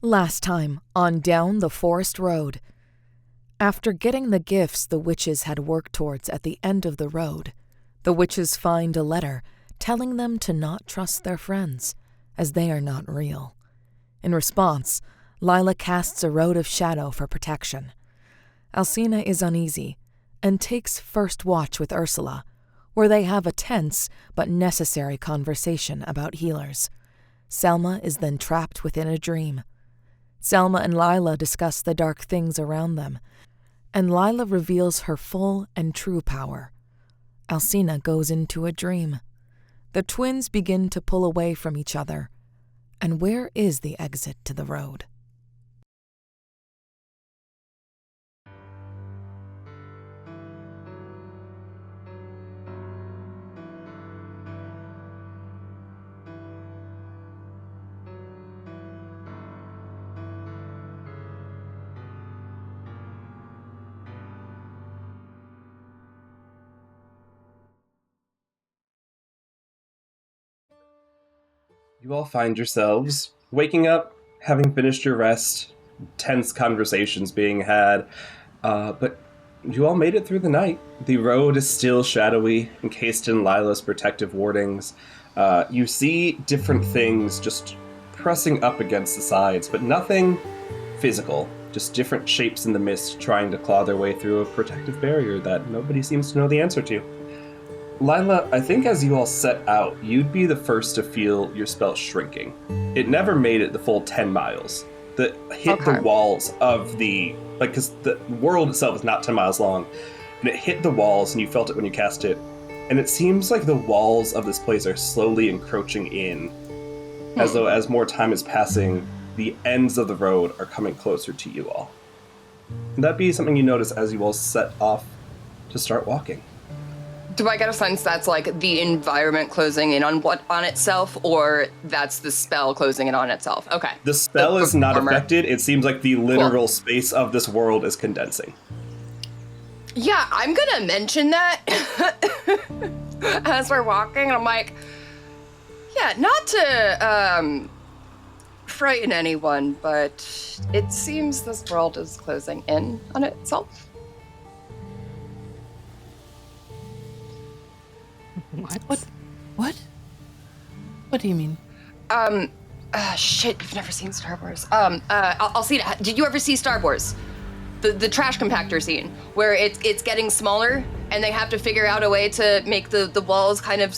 Last time on Down the Forest Road. After getting the gifts the witches had worked towards at the end of the road, the witches find a letter telling them to not trust their friends, as they are not real. In response, Lila casts a road of shadow for protection. Alcina is uneasy and takes first watch with Ursula, where they have a tense but necessary conversation about healers. Selma is then trapped within a dream. Selma and Lila discuss the dark things around them, and Lila reveals her full and true power. Alcina goes into a dream. The twins begin to pull away from each other. And where is the exit to the road? You all find yourselves waking up, having finished your rest, tense conversations being had, but you all made it through the night. The road is still shadowy, encased in Lila's protective wardings. You see different things just pressing up against the sides, but nothing physical. Just different shapes in the mist trying to claw their way through a protective barrier that nobody seems to know the answer to. Lila, I think as you all set out, you'd be the first to feel your spell shrinking. It never made it the full 10 miles. That hit the walls of because the world itself is not 10 miles long, and it hit the walls and you felt it when you cast it. And it seems like the walls of this place are slowly encroaching in, as though as more time is passing, the ends of the road are coming closer to you all. And that'd be something you notice as you all set off to start walking. Do I get a sense that's like the environment closing in on itself, or that's the spell closing in on itself? Okay. The spell is not affected. It seems like the literal space of this world is condensing. Yeah, I'm gonna mention that as we're walking. I'm like, yeah, not to frighten anyone, but it seems this world is closing in on itself. What? What do you mean? Shit, you've never seen Star Wars. I'll see it. Did you ever see Star Wars? The trash compactor scene, where it's getting smaller, and they have to figure out a way to make the walls kind of...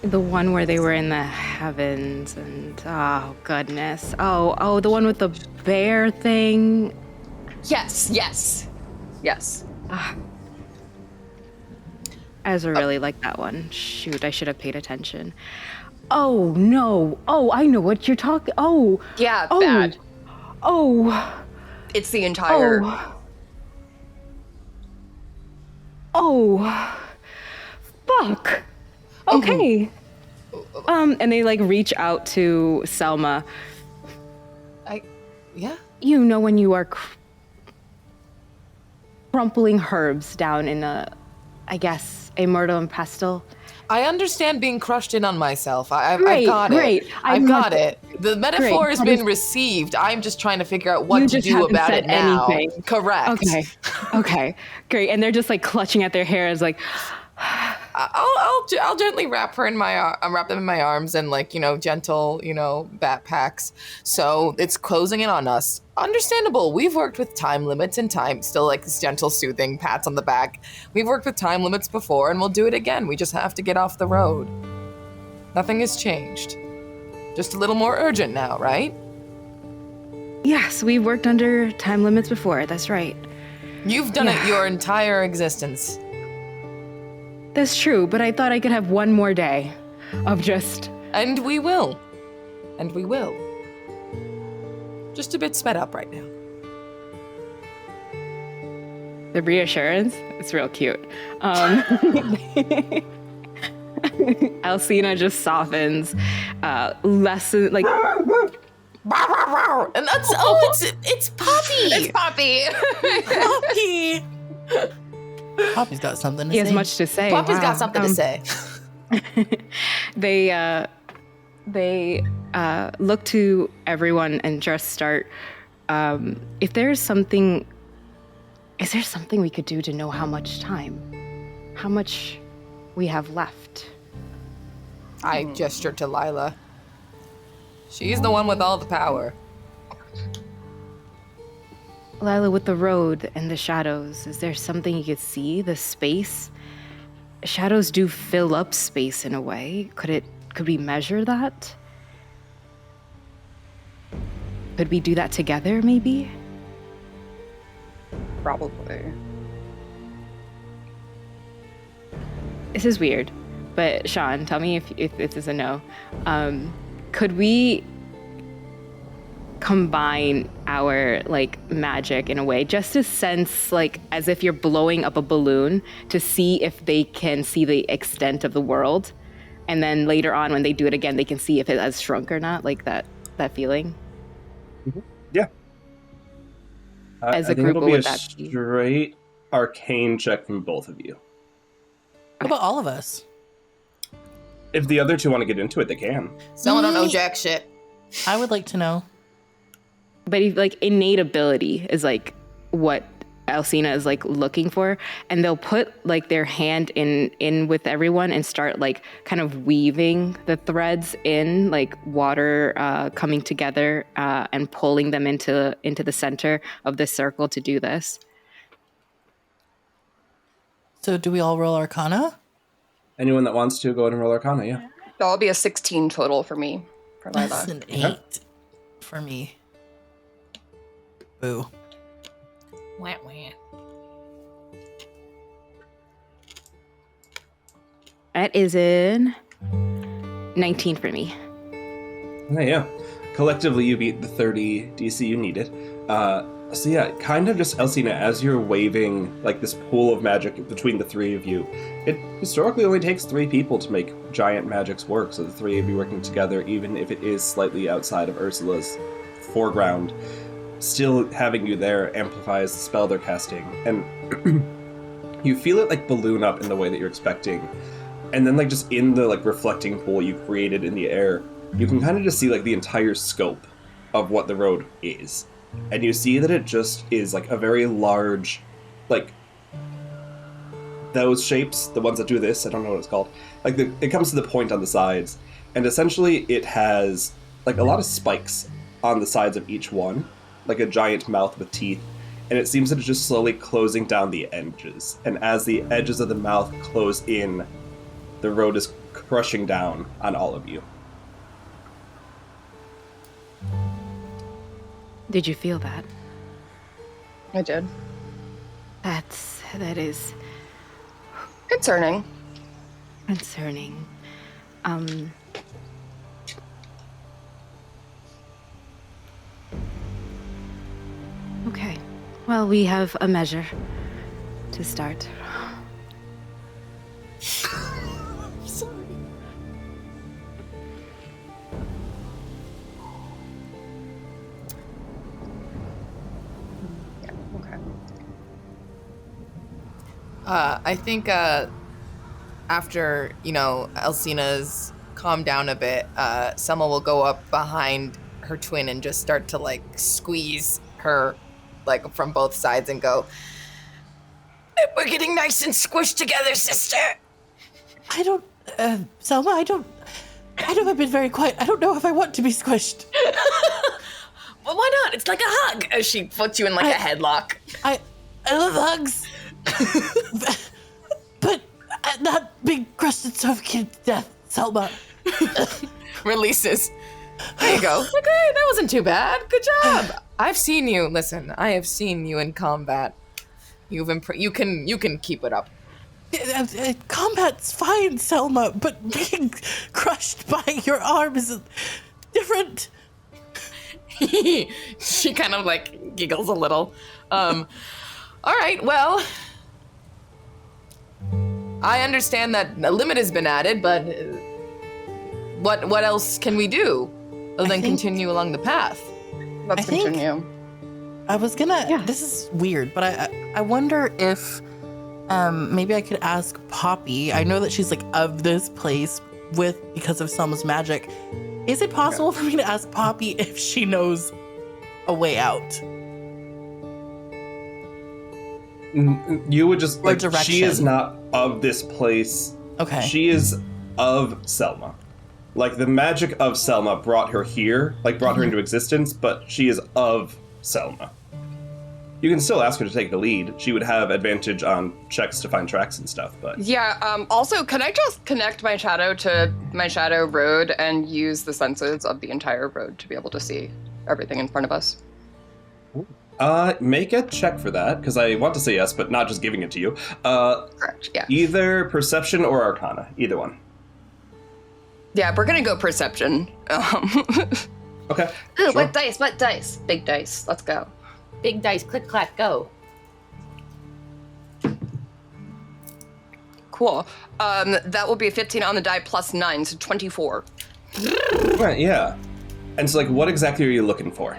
The one where they were in the heavens, and oh, goodness. Oh, the one with the bear thing? Yes. Ezra really liked that one. Shoot, I should have paid attention. Oh, no. Oh, I know what you're talking... Oh. Yeah, bad. Oh. It's the entire... Oh. Fuck. Okay. And they, like, reach out to Selma. Yeah? You know when you are crumpling herbs down in a murder and pestle. I understand being crushed in on myself. I've Great, got great. it. I've got it. The metaphor Great. has been received. I'm just trying to figure out what to do about it now. Anything. Correct. Okay, great. And they're just like clutching at their hair as like... I'll gently wrap them in my arms and gentle, bat packs. So it's closing in on us. Understandable. We've worked with time limits and time, still like this gentle soothing pats on the back. We've worked with time limits before and we'll do it again. We just have to get off the road. Nothing has changed. Just a little more urgent now, right? Yes, we've worked under time limits before. That's right. You've done it your entire existence. That's true, but I thought I could have one more day of just... And we will. Just a bit sped up right now. The reassurance, it's real cute. Alcina just softens, lessen, like... And that's, it's Poppy! It's Poppy! Poppy! Poppy's got something to say. He has much to say. Poppy's got something to say. They look to everyone and just start. Is there something we could do to know how much we have left? I gestured to Lila. She's the one with all the power. Lila, with the road and the shadows, is there something you could see? The space? Shadows do fill up space in a way. Could we measure that? Could we do that together, maybe? Probably. This is weird, but Sean, tell me if this is a no. Could we combine our magic in a way, just to sense as if you're blowing up a balloon to see if they can see the extent of the world, and then later on when they do it again they can see if it has shrunk or not, that feeling? Mm-hmm. Yeah. As a I think group, it'll what be would a that be? straight arcane check from both of you. What about all of us? If the other two want to get into it, they can. Someone don't know jack shit. I would like to know. But like innate ability is like what Alcina is like looking for, and they'll put like their hand in with everyone and start like kind of weaving the threads in, like water coming together and pulling them into the center of the circle to do this. So do we all roll Arcana? Anyone that wants to go ahead and roll Arcana, yeah. That'll be a 16 total for me. For That's Lila. an 8 for me. Boo. Wah, wah. That is in 19 for me. Yeah. Collectively, you beat the 30 DC you needed. So yeah, kind of just Alcina, as you're waving like this pool of magic between the three of you, it historically only takes 3 people to make giant magics work, so the 3 of you working together, even if it is slightly outside of Ursula's foreground, still having you there amplifies the spell they're casting, and you feel it like balloon up in the way that you're expecting, and then like just in the like reflecting pool you created in the air, you can kind of just see like the entire scope of what the road is. And you see that it just is like a very large, like those shapes, the ones that do this, I don't know what it's called. Like it comes to the point on the sides, and essentially it has like a lot of spikes on the sides of each one, like a giant mouth with teeth, and it seems that it's just slowly closing down the edges. And as the edges of the mouth close in, the road is crushing down on all of you. Did you feel that? I did. That is Concerning. concerning. Okay. Well, we have a measure to start. Okay. I think after, Alcina's calmed down a bit, Selma will go up behind her twin and just start to, like, squeeze her, like, from both sides and go, "We're getting nice and squished together, sister." Selma, I have been very quiet. I don't know if I want to be squished. Well, why not? It's like a hug. As she puts you in, like, a headlock. I love hugs. but not being crusted, suffocated to death, Selma. Releases. There you go. Okay, that wasn't too bad. Good job. I've seen you. Listen, I have seen you in combat. You can keep it up. Combat's fine, Selma, but being crushed by your arm is different. She kind of like giggles a little. All right, well, I understand that a limit has been added, but what else can we do other than continue along the path? Let's continue. I was gonna. This is weird, but I wonder if maybe I could ask Poppy. I know that she's like of this place because of Selma's magic. Is it possible for me to ask Poppy if she knows a way out? You would just like, direction. she is not of this place. Okay. She is of Selma. Like the magic of Selma brought her here, like brought her into existence, but she is of Selma. You can still ask her to take the lead. She would have advantage on checks to find tracks and stuff, but... Yeah, also, can I just connect my shadow to my shadow road and use the senses of the entire road to be able to see everything in front of us? Make a check for that, because I want to say yes, but not just giving it to you. Correct, yeah. Either Perception or Arcana. Either one. Yeah, we're gonna go Perception. Okay. Ooh, sure. What dice? What dice? Big dice. Let's go. Big dice, click, clack, go. Cool. That will be a 15 on the die plus 9, so 24. Right, yeah. And so, like, what exactly are you looking for?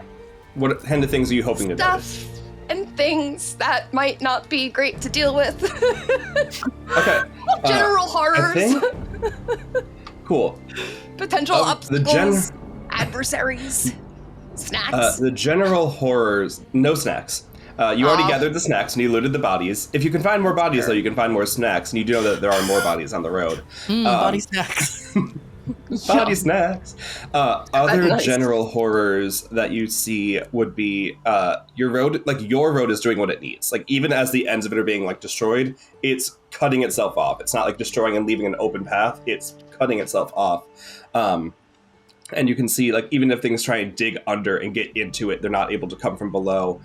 What kind of things are you hoping to notice? Stuff and things that might not be great to deal with. Okay. General horrors. I think... Cool. Potential The obstacles, adversaries, snacks. The general horrors, no snacks. You already gathered the snacks and you looted the bodies. If you can find more bodies, though, you can find more snacks. And you do know that there are more bodies on the road. Body snacks. Body snacks. Other Nice. general horrors that you see would be your road. Like your road is doing what it needs. Like even as the ends of it are being like destroyed, it's cutting itself off. It's not like destroying and leaving an open path. It's cutting itself off. And you can see, like, even if things try and dig under and get into it, they're not able to come from below.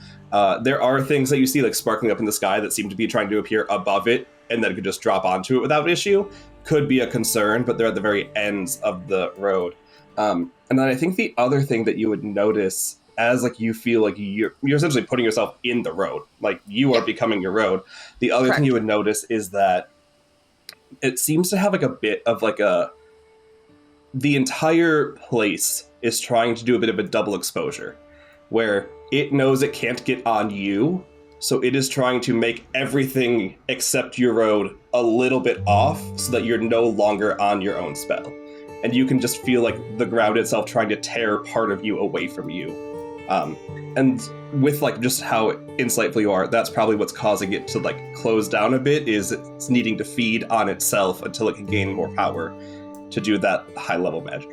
There are things that you see, like, sparkling up in the sky that seem to be trying to appear above it, and then it could just drop onto it without issue. Could be a concern, but they're at the very ends of the road. And then I think the other thing that you would notice as, like, you feel like you're essentially putting yourself in the road. Like, you are becoming your road. The other thing you would notice is that it seems to have, like, a bit of, like, the entire place is trying to do a bit of a double exposure, where it knows it can't get on you, so it is trying to make everything except your road a little bit off so that you're no longer on your own spell. And you can just feel like the ground itself trying to tear part of you away from you. And with like just how insightful you are, that's probably what's causing it to like close down a bit, is it's needing to feed on itself until it can gain more power to do that high level magic.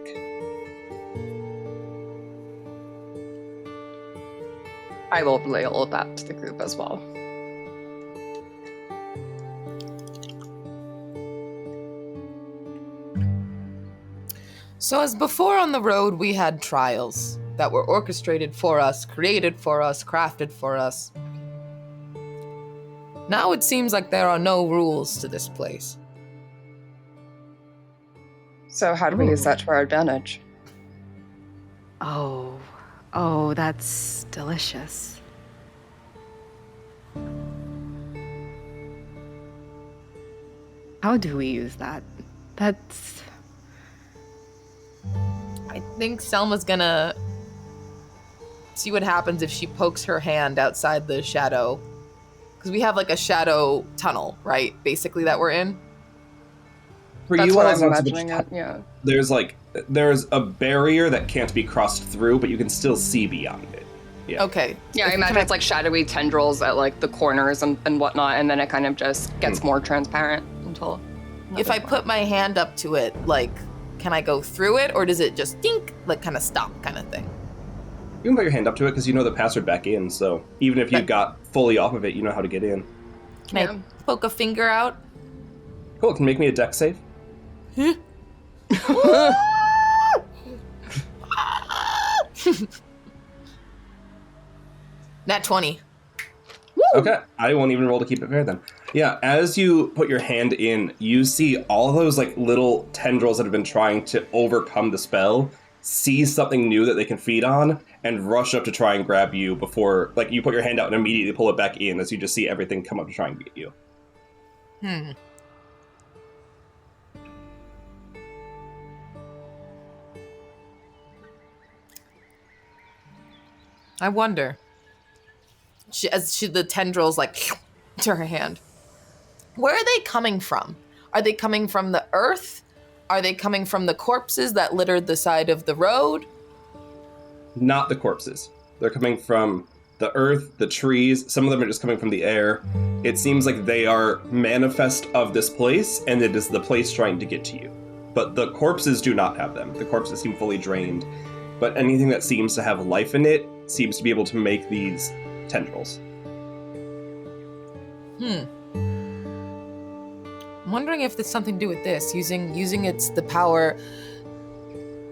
I will relay all of that to the group as well. So as before on the road, we had trials that were orchestrated for us, created for us, crafted for us. Now it seems like there are no rules to this place. So how do we use that to our advantage? Oh, that's delicious. How do we use that? That's... I think Selma's gonna see what happens if she pokes her hand outside the shadow. Because we have like a shadow tunnel, right? Basically that we're in. For That's you what all, I'm it's not so much imagining it, yeah. there's a barrier that can't be crossed through, but you can still see beyond it. Yeah. Okay. Yeah, I imagine it's like shadowy tendrils at like the corners and whatnot, and then it kind of just gets more transparent until... If I put my hand up to it, like, can I go through it, or does it just dink, like kind of stop kind of thing? You can put your hand up to it because you know the password back in, so even if you got fully off of it, you know how to get in. Can I poke a finger out? Cool, can you make me a dex save? Nat 20. Okay, I won't even roll to keep it fair then. Yeah, as you put your hand in, you see all those like little tendrils that have been trying to overcome the spell see something new that they can feed on and rush up to try and grab you before, like, you put your hand out and immediately pull it back in as you just see everything come up to try and get you. I wonder. The tendrils like to her hand. Where are they coming from? Are they coming from the earth? Are they coming from the corpses that littered the side of the road? Not the corpses. They're coming from the earth, the trees. Some of them are just coming from the air. It seems like they are manifest of this place, and it is the place trying to get to you. But the corpses do not have them. The corpses seem fully drained. But anything that seems to have life in it seems to be able to make these tendrils. I'm wondering if there's something to do with this, using the power,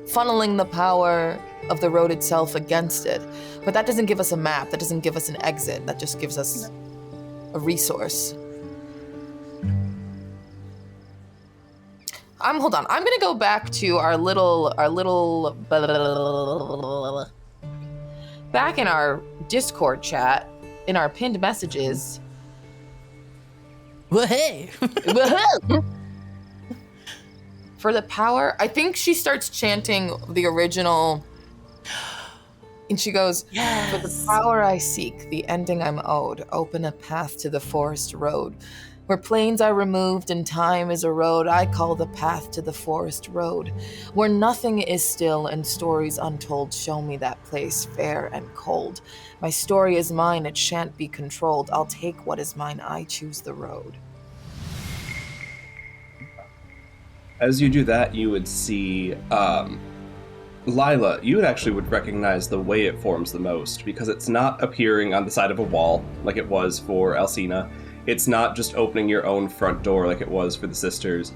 funneling the power of the road itself against it. But that doesn't give us a map, that doesn't give us an exit, that just gives us a resource. Hold on, I'm gonna go back to our little back in our Discord chat, in our pinned messages. Well, hey. For the power, I think she starts chanting the original, and she goes, Yes. For the power I seek, the ending I'm owed, open a path to the forest road, Where plains are removed and time is a road, I call the path to the forest road. Where nothing is still and stories untold, show me that place fair and cold. My story is mine, it shan't be controlled. I'll take what is mine, I choose the road. As you do that, you would see Lila, you actually would recognize the way it forms the most, because it's not appearing on the side of a wall like it was for Alcina. It's not just opening your own front door like it was for the sisters.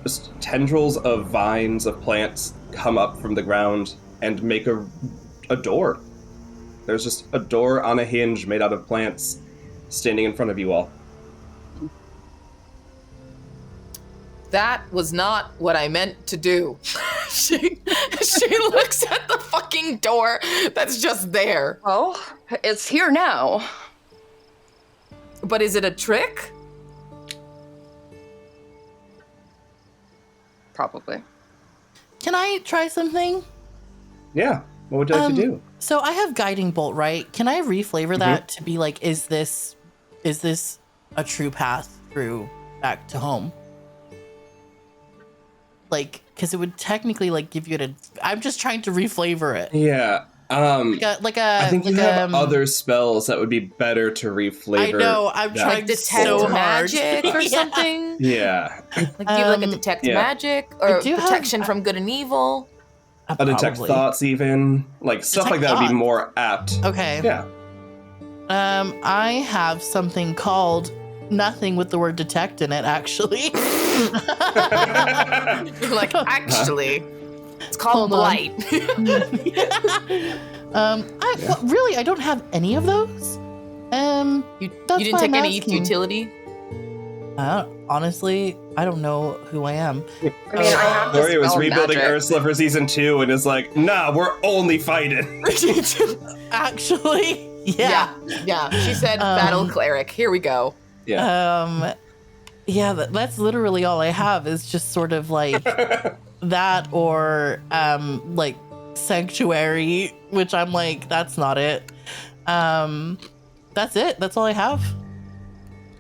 Just tendrils of vines of plants come up from the ground and make a door. There's just a door on a hinge made out of plants standing in front of you all. That was not what I meant to do. She looks at the fucking door that's just there. Well, it's here now. But is it a trick? Probably. Can I try something? Yeah. What would you like to do? So I have guiding bolt, right? Can I reflavor that to be like, is this a true path through back to home? Like, because it would technically like give you I'm just trying to reflavor it. Yeah. I think you have other spells that would be better to reflavor. I know. I'm trying detect so hard. magic or something. Yeah. Like do you have like a detect magic or protection from good and evil? A detect thoughts, even like stuff Detect like that would be thoughts. more apt. Okay. Yeah. I have something called nothing with the word detect in it, actually. Like, actually, it's called blight. Really, I don't have any of those. You didn't take any utility? Honestly, I don't know who I am. I mean, I have this Gloria was spell rebuilding magic. Ursula for season 2 and is like, nah, we're only fighting. Actually, yeah. She said battle cleric. Here we go. Yeah. That's literally all I have is just sort of like that or like sanctuary, which I'm like, that's not it. That's it. That's all I have.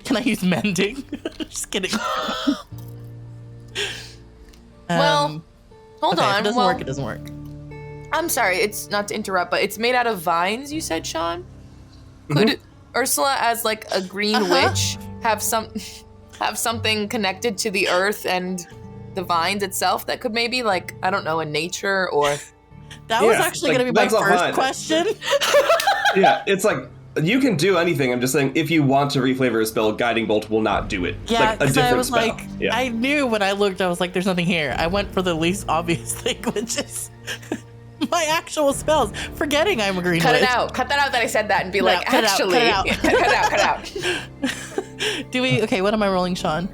Can I use mending? Just kidding. Well, hold on. If it doesn't work, it doesn't work. I'm sorry, it's not to interrupt, but it's made out of vines, you said, Sean? Could Ursula, as like a green witch, have something connected to the earth and the vines itself that could maybe, like, I don't know, in nature or... That was actually going to be my first question. Yeah, it's like, you can do anything. I'm just saying, if you want to reflavor a spell, Guiding Bolt will not do it. Yeah, like a different I was spell. like, I knew when I looked, I was like, there's nothing here. I went for the least obvious thing, which is my actual spells, forgetting I'm a green Cut witch. it out. Cut that out that I said that and be like, cut it out, actually. cut it out. Yeah, cut out. Okay, what am I rolling, Sean?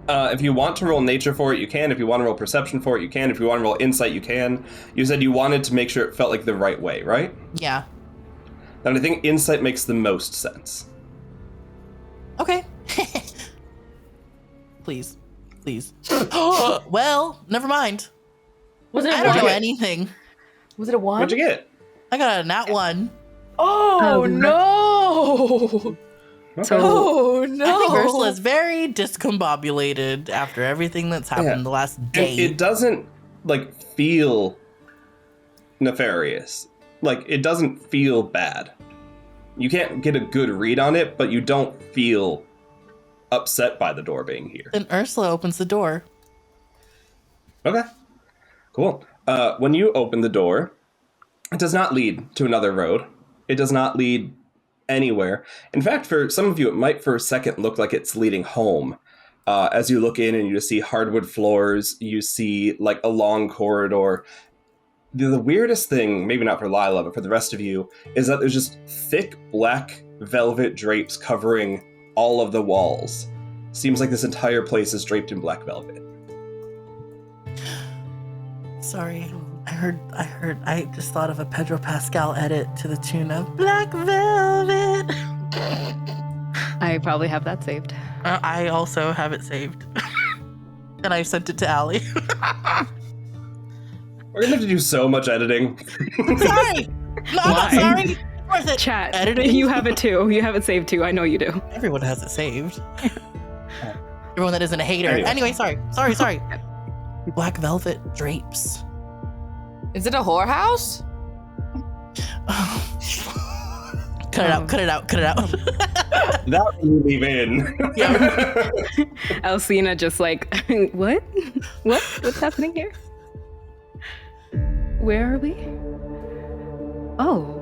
If you want to roll nature for it, you can. If you want to roll perception for it, you can. If you want to roll insight, you can. You said you wanted to make sure it felt like the right way, right? Yeah. Then I think insight makes the most sense. Okay. Please. Well, never mind. Was it I don't know anything. Was it a 1? What'd you get? I got a nat 1. Oh, no. Okay. Oh, no. I think Ursula's very discombobulated after everything that's happened the last day. It doesn't, like, feel nefarious. Like, it doesn't feel bad. You can't get a good read on it, but you don't feel upset by the door being here. Then Ursula opens the door. Okay. Cool. When you open the door, it does not lead to another road. It does not lead anywhere. In fact, for some of you, it might for a second look like it's leading home. As you look in and you just see hardwood floors, you see like a long corridor. The weirdest thing, maybe not for Lila, but for the rest of you, is that there's just thick black velvet drapes covering all of the walls. Seems like this entire place is draped in black velvet. Sorry, I just thought of a Pedro Pascal edit to the tune of Black Velvet. I probably have that saved. I also have it saved. And I sent it to Allie. We're gonna have to do so much editing. I'm sorry. No, I'm not sorry. Worth it. Chat. Editing. You have it too. You have it saved too. I know you do. Everyone has it saved. Everyone that isn't a hater. Anyway. Anyway, sorry. Black velvet drapes. Is it a whorehouse? Cut it out. That you leave in. Yeah. Alcina just like, what? What's happening here? Where are we? Oh.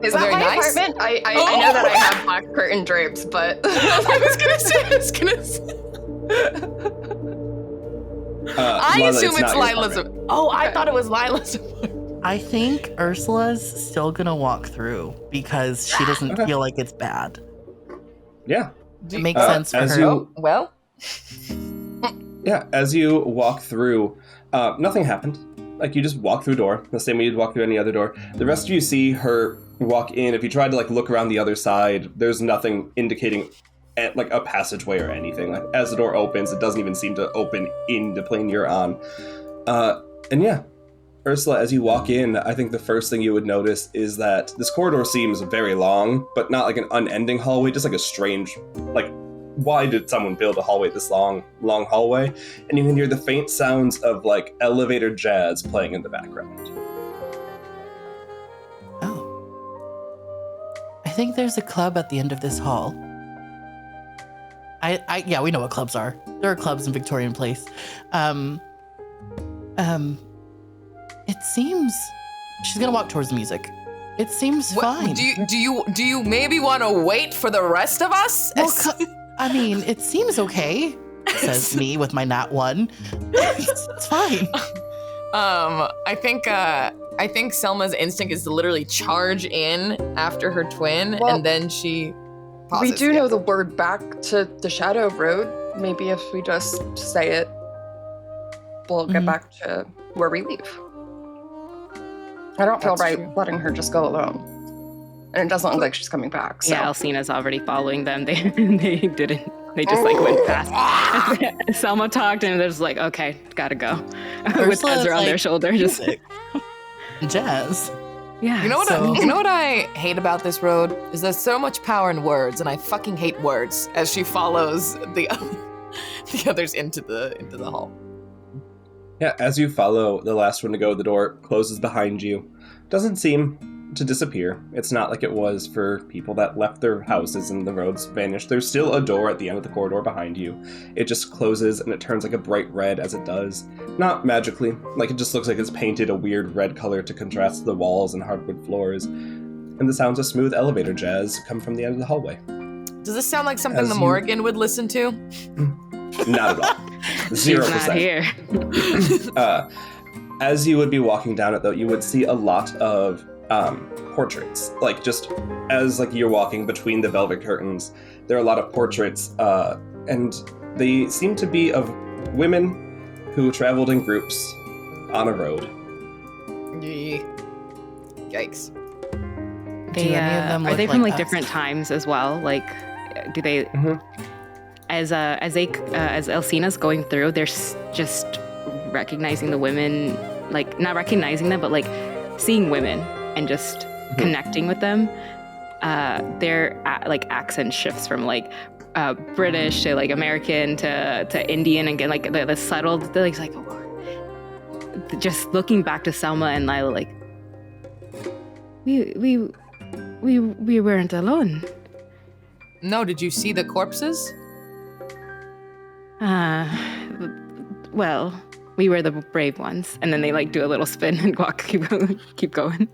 Is Are that they my nice? apartment? I know that I have black curtain drapes, but I was gonna say. I Lila, assume it's not your Lila's. apartment. Oh, I thought it was Lila's. I think Ursula's still gonna walk through because she doesn't feel like it's bad. Yeah. It makes sense for as her. you- Well, Yeah, as you walk through, nothing happened. Like, you just walk through a door, the same way you'd walk through any other door. The rest of you see her walk in. If you tried to, like, look around the other side, there's nothing indicating, like, a passageway or anything. Like, as the door opens, it doesn't even seem to open in the plane you're on. And yeah, Ursula, as you walk in, I think the first thing you would notice is that this corridor seems very long, but not like an unending hallway, just like a strange, like, why did someone build a hallway this long hallway? And you can hear the faint sounds of like elevator jazz playing in the background. Oh. I think there's a club at the end of this hall. Yeah, we know what clubs are. There are clubs in Victorian Place. It seems she's gonna walk towards the music. It seems fine. do you maybe want to wait for the rest of us? Well, I mean, it seems okay, says me with my nat 1. It's fine. I think Selma's instinct is to literally charge in after her twin, Well, and then she pauses. we do know the word back to the Shadow Road. Maybe if we just say it, we'll get back to where we leave. I don't feel That's right true. letting her just go alone. And it doesn't look like she's coming back. So. Yeah, Alcina's already following them. They didn't. They just like went past. Selma talked and they're just like, okay, gotta go. With Ursula's Ezra on their like, shoulder. Just music. Jazz. yeah. You know what? So- You know what I hate about this road is there's so much power in words, and I fucking hate words. As she follows the others into the hall. Yeah, as you follow the last one to go, the door closes behind you. Doesn't seem to disappear. It's not like it was for people that left their houses and the roads vanished. There's still a door at the end of the corridor behind you. It just closes and it turns like a bright red as it does. Not magically, like it just looks like it's painted a weird red color to contrast the walls and hardwood floors. And the sounds of smooth elevator jazz come from the end of the hallway. Does this sound like something As the you- Morrigan would listen to? Not at all. She's 0%. not here. As you would be walking down it, though, you would see a lot of portraits. Like, just as like you're walking between the velvet curtains, there are a lot of portraits, and they seem to be of women who traveled in groups on a road. Yikes. They, Do any of them are look they from like like us? different times as well? Like, do they? As Alcina's going through, they're just recognizing the women, like not recognizing them, but like seeing women and just connecting with them. Their like accent shifts from like British to like American to Indian, and again like the subtle. They're like just looking back to Selma and Lila, like we weren't alone. No, did you see the corpses? Well, we were the brave ones. And then they like do a little spin and keep going.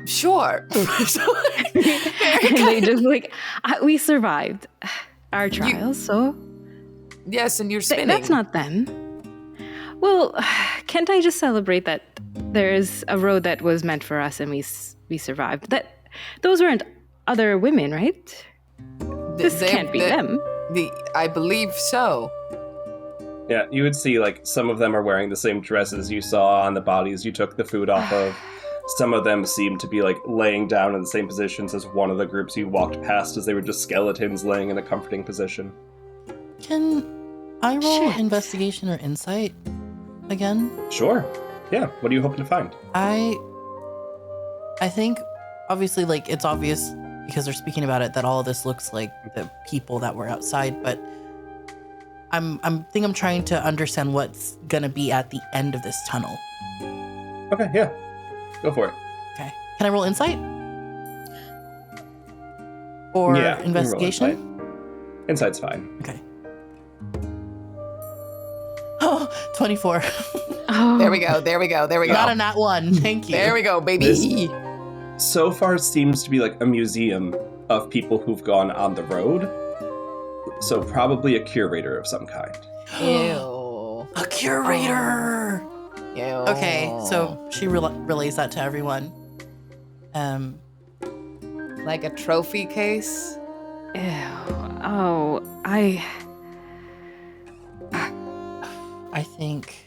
Sure. And they just like, we survived our trials, so Yes, and you're spinning. that's not them. Well, can't I just celebrate that there is a road that was meant for us and we survived? Those weren't other women, right? This can't be them. I believe so. Yeah, you would see, like, some of them are wearing the same dresses you saw on the bodies you took the food off of. Some of them seem to be, like, laying down in the same positions as one of the groups you walked past, as they were just skeletons laying in a comforting position. Can I roll Shit. investigation or insight again? Sure. Yeah, what are you hoping to find? I I think, obviously, like, it's obvious because they're speaking about it that all of this looks like the people that were outside, but I'm trying to understand what's gonna be at the end of this tunnel. Okay, yeah. Go for it. Okay. Can I roll insight? Or Yeah, you can roll investigation? Insight's fine. Okay. Oh, 24. Oh, There we go. Not a nat one. Thank you. There we go, baby. This- So far seems to be like a museum of people who've gone on the road. So probably a curator of some kind. Ew. A curator. Ew. Okay, so she relays that to everyone. Like a trophy case? ew. Oh, I think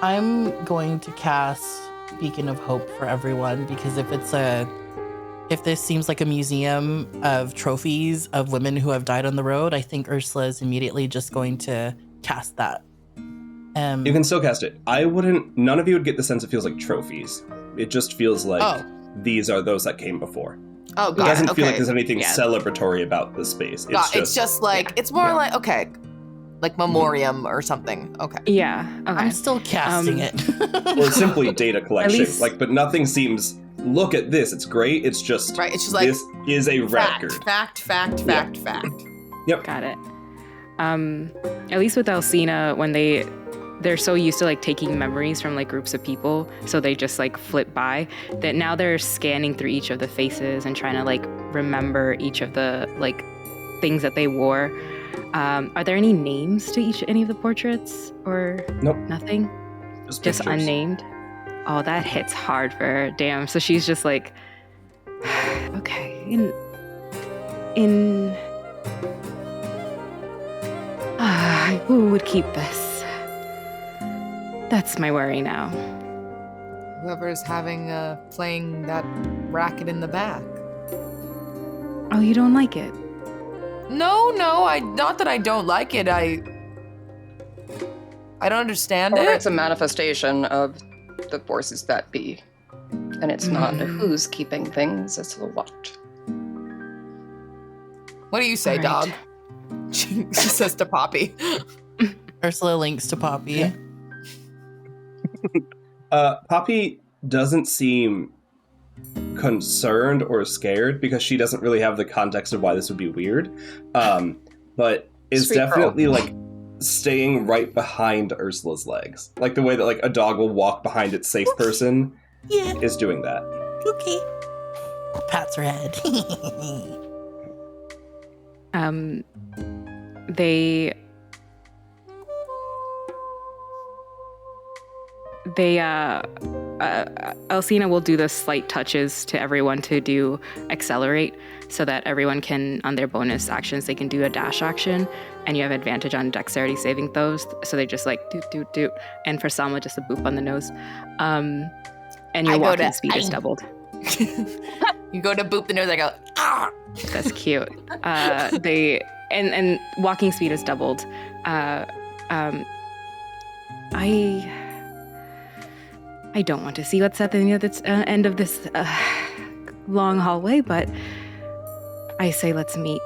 I'm going to cast Beacon of Hope for everyone, because if this seems like a museum of trophies of women who have died on the road, I think Ursula is immediately just going to cast that. You can still cast it. None of you would get the sense it feels like trophies. It just feels like these are those that came before. Oh, It God. doesn't okay. feel like there's anything Yeah. celebratory about the space. It's just like, it's more like, okay, like memoriam or something. Okay. yeah. Okay. I'm still casting it. or simply data collection. least- But nothing seems, look at this, it's great. It's just, Right, it's just like, this is a record. Fact. Yep. Got it. At least with Alcina, when they're so used to like taking memories from like groups of people, so they just like flip by, that now they're scanning through each of the faces and trying to like remember each of the like things that they wore. Are there any names to any of the portraits or Nope. nothing? Just Just pictures. unnamed? Oh, that hits hard for her. Damn. So she's just like, okay, who would keep this? That's my worry now. Whoever's playing that racket in the back. Oh, you don't like it? No, not that I don't like it. I don't understand Or it. it's a manifestation of the forces that be. And it's not who's keeping things, it's the what. What do you say, All dog? right. She says to Poppy. Ursula links to Poppy. Yeah. Poppy doesn't seem concerned or scared because she doesn't really have the context of why this would be weird. But is Sweet girl. definitely like staying right behind Ursula's legs. Like the way that like a dog will walk behind its safe person Yeah, is doing that. okay. Pats her head. Alcina will do the slight touches to everyone to do accelerate, so that everyone can, on their bonus actions, they can do a dash action, and you have advantage on dexterity saving throws. So they just like doot, and for Salma, just a boop on the nose. And your walking speed is doubled. You go to boop the nose, I go, ah! That's cute. And walking speed is doubled. I don't want to see what's at the end of this long hallway, but I say let's meet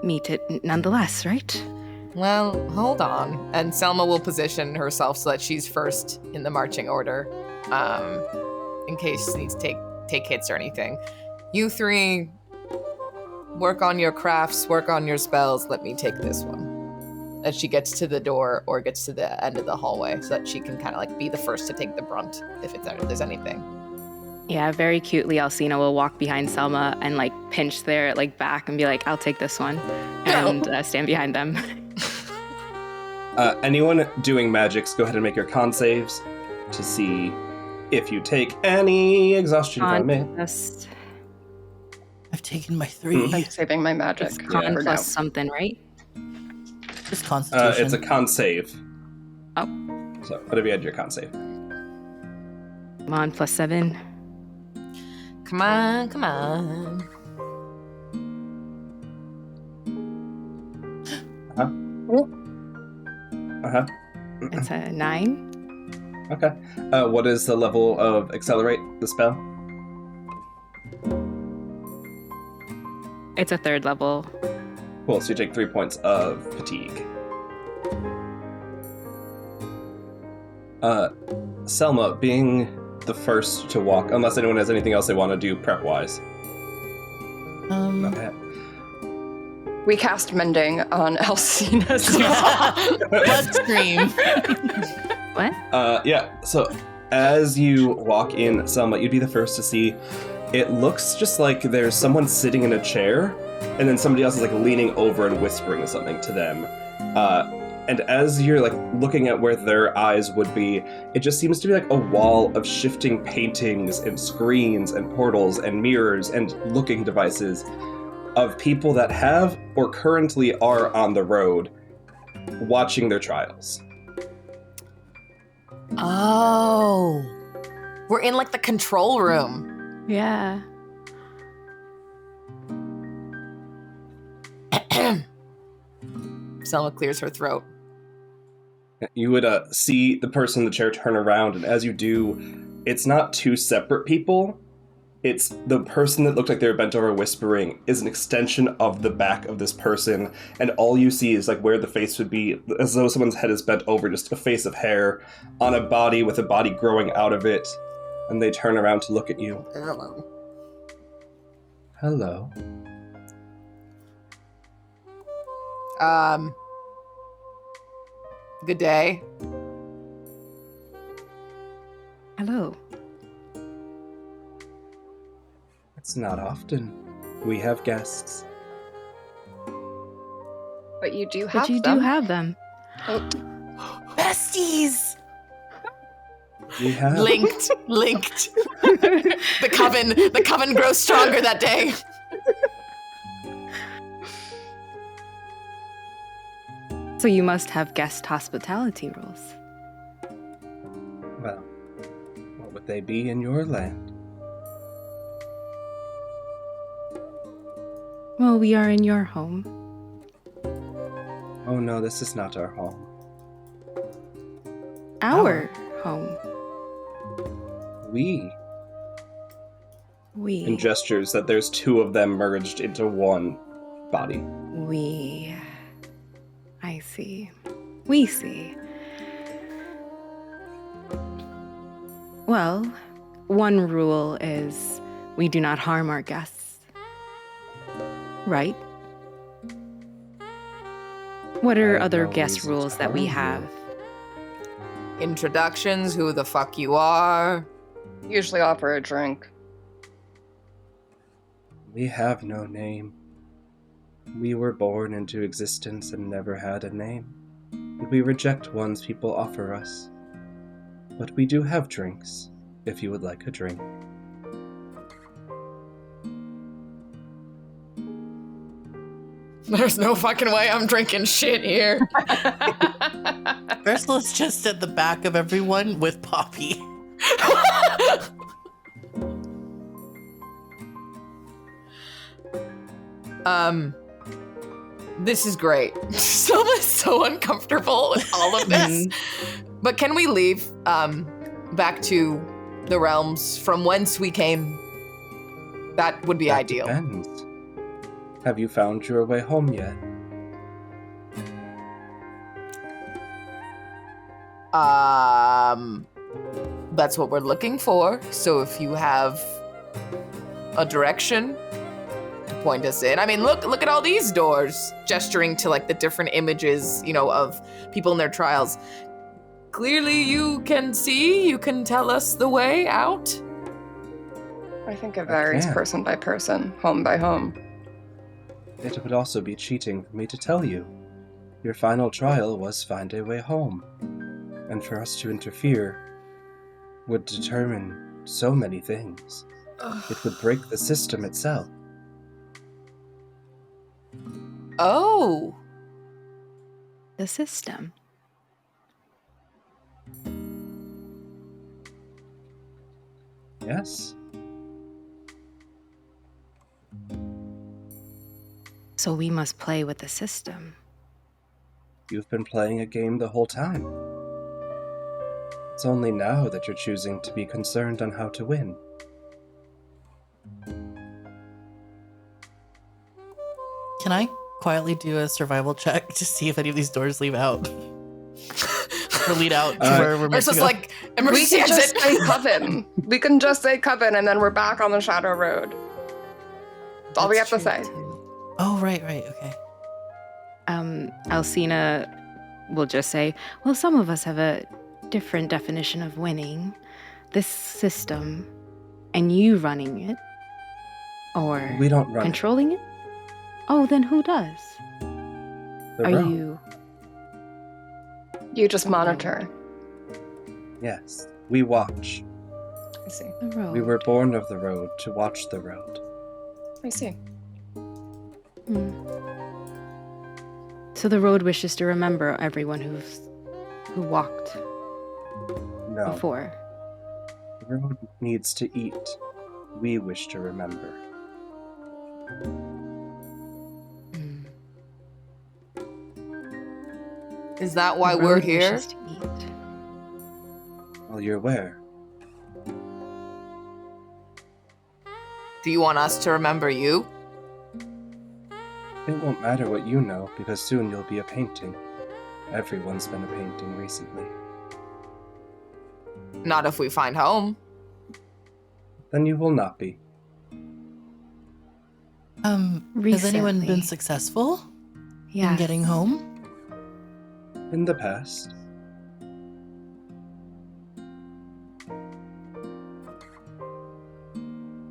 it nonetheless, right? Well, hold on. And Selma will position herself so that she's first in the marching order, in case she needs to take hits or anything. You three, work on your crafts, work on your spells. Let me take this one. As she gets to the door or gets to the end of the hallway, so that she can kind of like be the first to take the brunt if there's anything. Yeah, very cutely, Alcina will walk behind Selma and like pinch their like back and be like, "I'll take this one," and stand behind them. Anyone doing magics, go ahead and make your con saves to see if you take any exhaustion from it. Plus, I've taken my 3. I'm saving my magic. it's con for now. plus something, right? Just Constitution. It's a con save. Oh, So, whatever you had your con save. come on, plus 7. Come on. Uh-huh. It's a 9. Okay. What is the level of accelerate, the spell? It's a 3rd level. Cool, so you take 3 points of fatigue. Selma, being the first to walk, unless anyone has anything else they want to do prep-wise. Okay. We cast Mending on Alcina's. Bloodstream. What? Yeah, so as you walk in, Selma, you'd be the first to see, it looks just like there's someone sitting in a chair, and then somebody else is like leaning over and whispering something to them. And as you're like looking at where their eyes would be, it just seems to be like a wall of shifting paintings and screens and portals and mirrors and looking devices of people that have or currently are on the road watching their trials. Oh. We're in like the control room. Yeah. Selma clears her throat. You would see the person in the chair turn around, and as you do, it's not two separate people. It's the person that looked like they were bent over whispering is an extension of the back of this person, and all you see is like where the face would be, as though someone's head is bent over, just a face of hair on a body with a body growing out of it, and they turn around to look at you. Hello. Hello. Good day. Hello. It's not often we have guests. But you do have But you them. do have them. Oh, Besties. We have. Linked. The coven grows stronger that day. So you must have guest hospitality rules. Well, what would they be in your land? Well, we are in your home. Oh no, this is not our home. Our home. We. We. And gestures that there's two of them merged into one body. We. I see. We see. Well, one rule is we do not harm our guests. Right? What are I have other no guest reason rules to that we harm you. have? Introductions, who the fuck you are. usually offer a drink. We have no name. We were born into existence and never had a name. And we reject ones people offer us. But we do have drinks, if you would like a drink. There's no fucking way I'm drinking shit here. Ursula's just at the back of everyone with Poppy. This is great. Selma's so uncomfortable with all of this. But can we leave back to the realms from whence we came? That would be That ideal. depends. Have you found your way home yet? That's what we're looking for. So if you have a direction to point us in. I mean, look at all these doors, gesturing to like the different images, of people in their trials. Clearly you can see, you can tell us the way out. I think it varies can. person by person, home by home. It would also be cheating for me to tell you. Your final trial was find a way home. And for us to interfere would determine so many things. It would break the system itself. Oh. The system. Yes? So we must play with the system. You've been playing a game the whole time. It's only now that you're choosing to be concerned on how to win. Can I quietly do a survival check to see if any of these doors lead out? Or lead out to where we're meant to Ursa's go? like, We emergency can just exit. say Coven. We can just say Coven, and then we're back on the Shadow Road. That's all we have That's to true, say. too. Oh, right, okay. Alcina will just say, well, some of us have a different definition of winning. This system, and you running it, or We don't run controlling it? Oh, then who does? the Are road. you? You just monitor. Yes, we watch. I see. The road. We were born of the road to watch the road. I see. Hmm. So the road wishes to remember everyone who walked No, before. the road needs to eat. We wish to remember. Hmm. Is that why The we're road here? wishes to eat. Well, you're where? Do you want us to remember you? It won't matter what you know, because soon you'll be a painting. Everyone's been a painting recently. Not if we find home. Then you will not be. Has anyone been Recently. successful in Yes. getting home? In the past,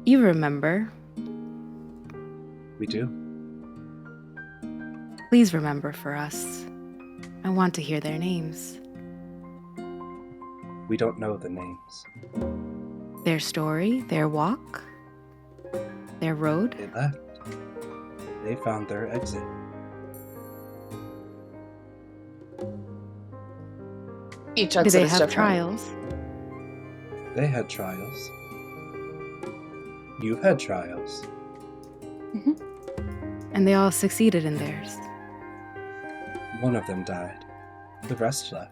You remember. we do. Please remember for us. I want to hear their names, We don't know the names. their story, their walk, their road. They left. They found their exit. Each Do exit they is have different. trials? They had trials. You've had trials. And they all succeeded in theirs. One of them died. The rest left.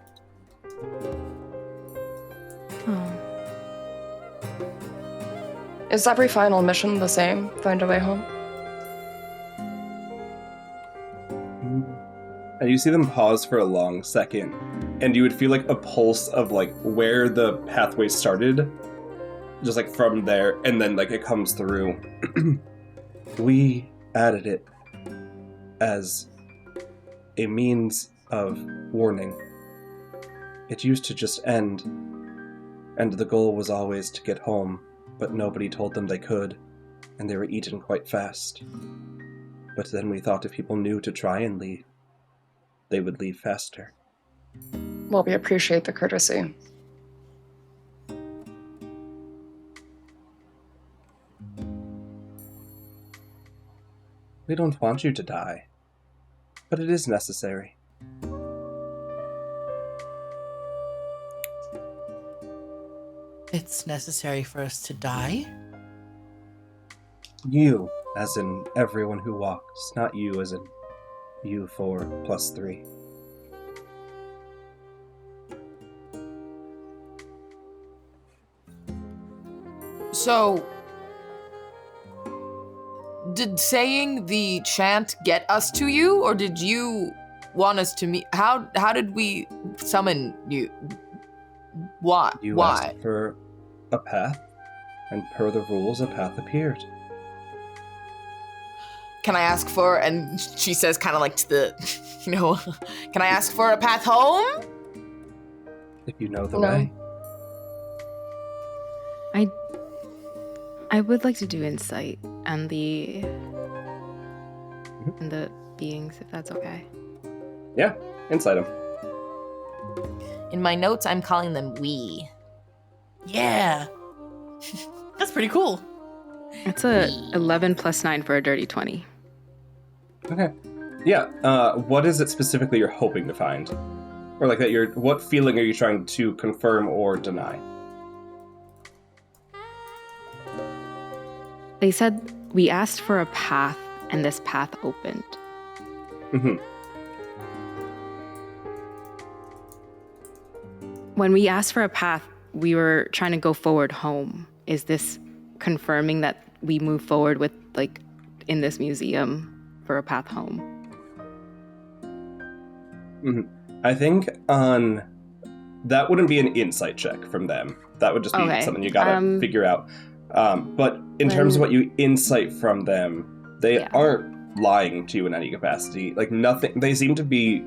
Oh. Is every final mission the same? Find a way home? And you see them pause for a long second, and you would feel like a pulse of like where the pathway started, just like from there, and then like it comes through. We added it as a means of warning. It used to just end, and the goal was always to get home, but nobody told them they could, and they were eaten quite fast. But then we thought if people knew to try and leave, they would leave faster. Well, we appreciate the courtesy. We don't want you to die, but it is necessary. It's necessary for us to die? You, as in everyone who walks, not you as in you 4 plus 3. So, did saying the chant get us to you, or did you want us to meet? How did we summon you? Why? You Why? asked for a path, and per the rules, a path appeared. Can I ask for? And she says, kind of like to the, can I ask for a path home? If you know the No. way. I would like to do insight and the beings, if that's okay. Yeah, inside him. In my notes, I'm calling them we. Yeah. That's pretty cool. It's a 11 plus 9 for a dirty 20. Okay. Yeah, what is it specifically you're hoping to find? Or like that what feeling are you trying to confirm or deny? They said we asked for a path, and this path opened. Mm-hmm. when we asked for a path, we were trying to go forward home. Is this confirming that we move forward with, like, in this museum for a path home? I think that wouldn't be an insight check from them. That would just be something you gotta figure out. But in terms of what you insight from them, they aren't lying to you in any capacity. Like, nothing. They seem to be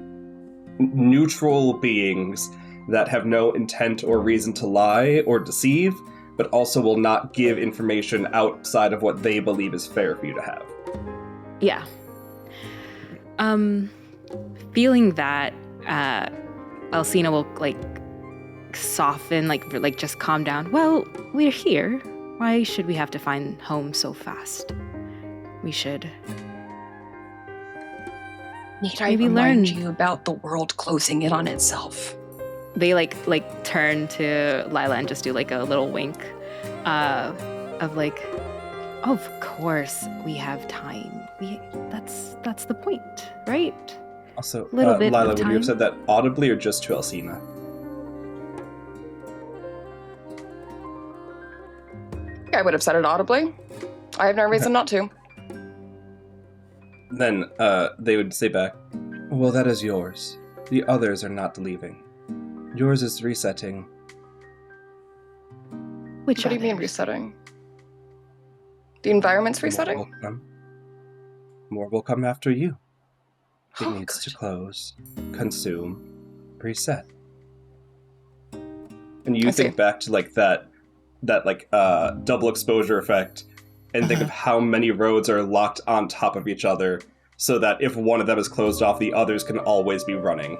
neutral beings that have no intent or reason to lie or deceive, but also will not give information outside of what they believe is fair for you to have. Yeah. Feeling that, Alcina will, like, soften, like just calm down. Well, we're here. Why should we have to find home so fast? We should Need I remind you about the world closing in on itself? They like turn to Lila and just do like a little wink, of like, of course we have time. That's the point, right? Also, Little bit Lila, of would you have time. said that audibly or just to Alcina? I would have said it audibly. I have no reason not to. Then they would say back, well, that is yours. The others are not leaving. Yours is resetting. Which What do you mean resetting? The environment's resetting? More will come after you. It Oh, needs to good. close, consume, reset. And you I see. think back to like that double exposure effect, and think of how many roads are locked on top of each other, so that if one of them is closed off, the others can always be running.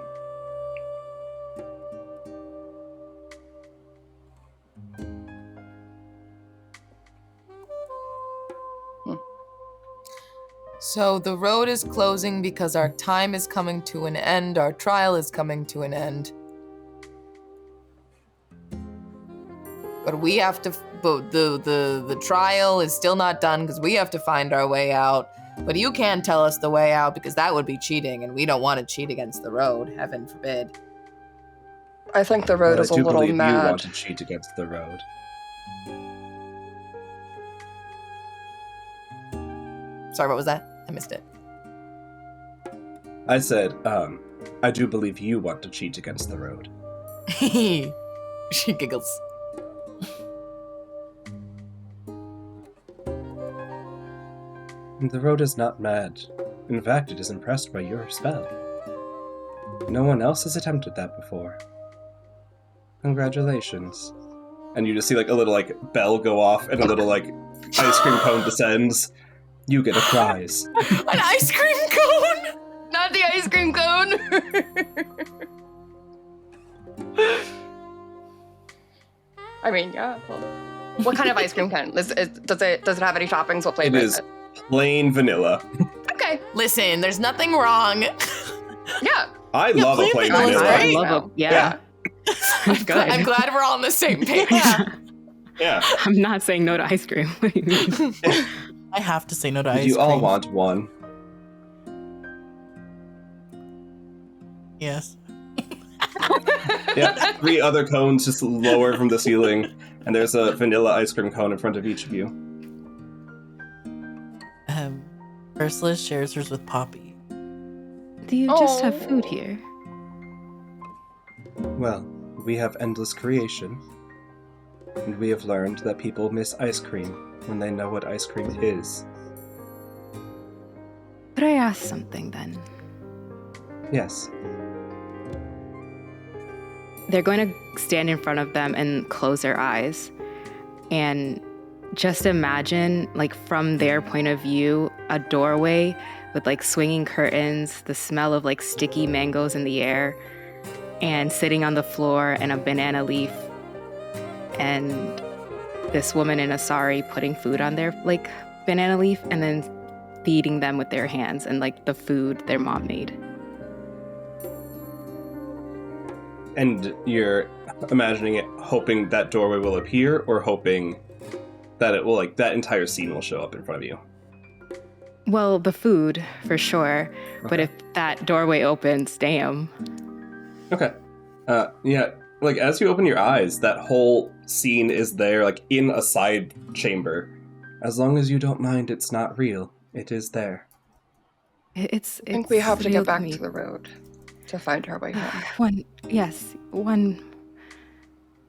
So the road is closing because our time is coming to an end, our trial is coming to an end. But we have to, but the trial is still not done because we have to find our way out. But you can't tell us the way out because that would be cheating, and we don't want to cheat against the road, heaven forbid. I think the road But is I a do little believe you mad. want to cheat against the road. Sorry, what was that? I missed it. I said, I do believe you want to cheat against the road. She giggles. The road is not mad. In fact, it is impressed by your spell. No one else has attempted that before. Congratulations. And you just see like a little like bell go off and a little like ice cream cone descends. You get a prize. An ice cream cone! Not the ice cream cone! I mean, yeah. Well, what kind of ice cream cone? Does it have any toppings? What It flavor is plain vanilla. Okay. Listen, there's nothing wrong. Yeah. I love a plain vanilla is vanilla. great. I love it. Yeah. Good. I'm glad we're all on the same page. Yeah. I'm not saying no to ice cream. What do you mean? I have to say no to Do ice you cream. all want one? Yes. Yeah. 3 other cones just lower from the ceiling, and there's a vanilla ice cream cone in front of each of you. Ursula shares hers with Poppy. Do you just have food here? Well, we have endless creation, and we have learned that people miss ice cream when they know what ice cream is. Could I ask something then? Yes. They're going to stand in front of them and close their eyes. And just imagine, like, from their point of view, a doorway with, like, swinging curtains, the smell of, like, sticky mangoes in the air, and sitting on the floor and a banana leaf, and this woman in a sari putting food on their, like, banana leaf, and then feeding them with their hands and, like, the food their mom made. And you're imagining it, hoping that doorway will appear, or hoping that it will, like, that entire scene will show up in front of you? Well, the food, for sure. But Okay. if that doorway opens, damn. Okay. Yeah, like, as you open your eyes, that whole scene is there, like, in a side chamber. As long as you don't mind it's not real, it is there. I think we have to get back to the road to find our way home. One.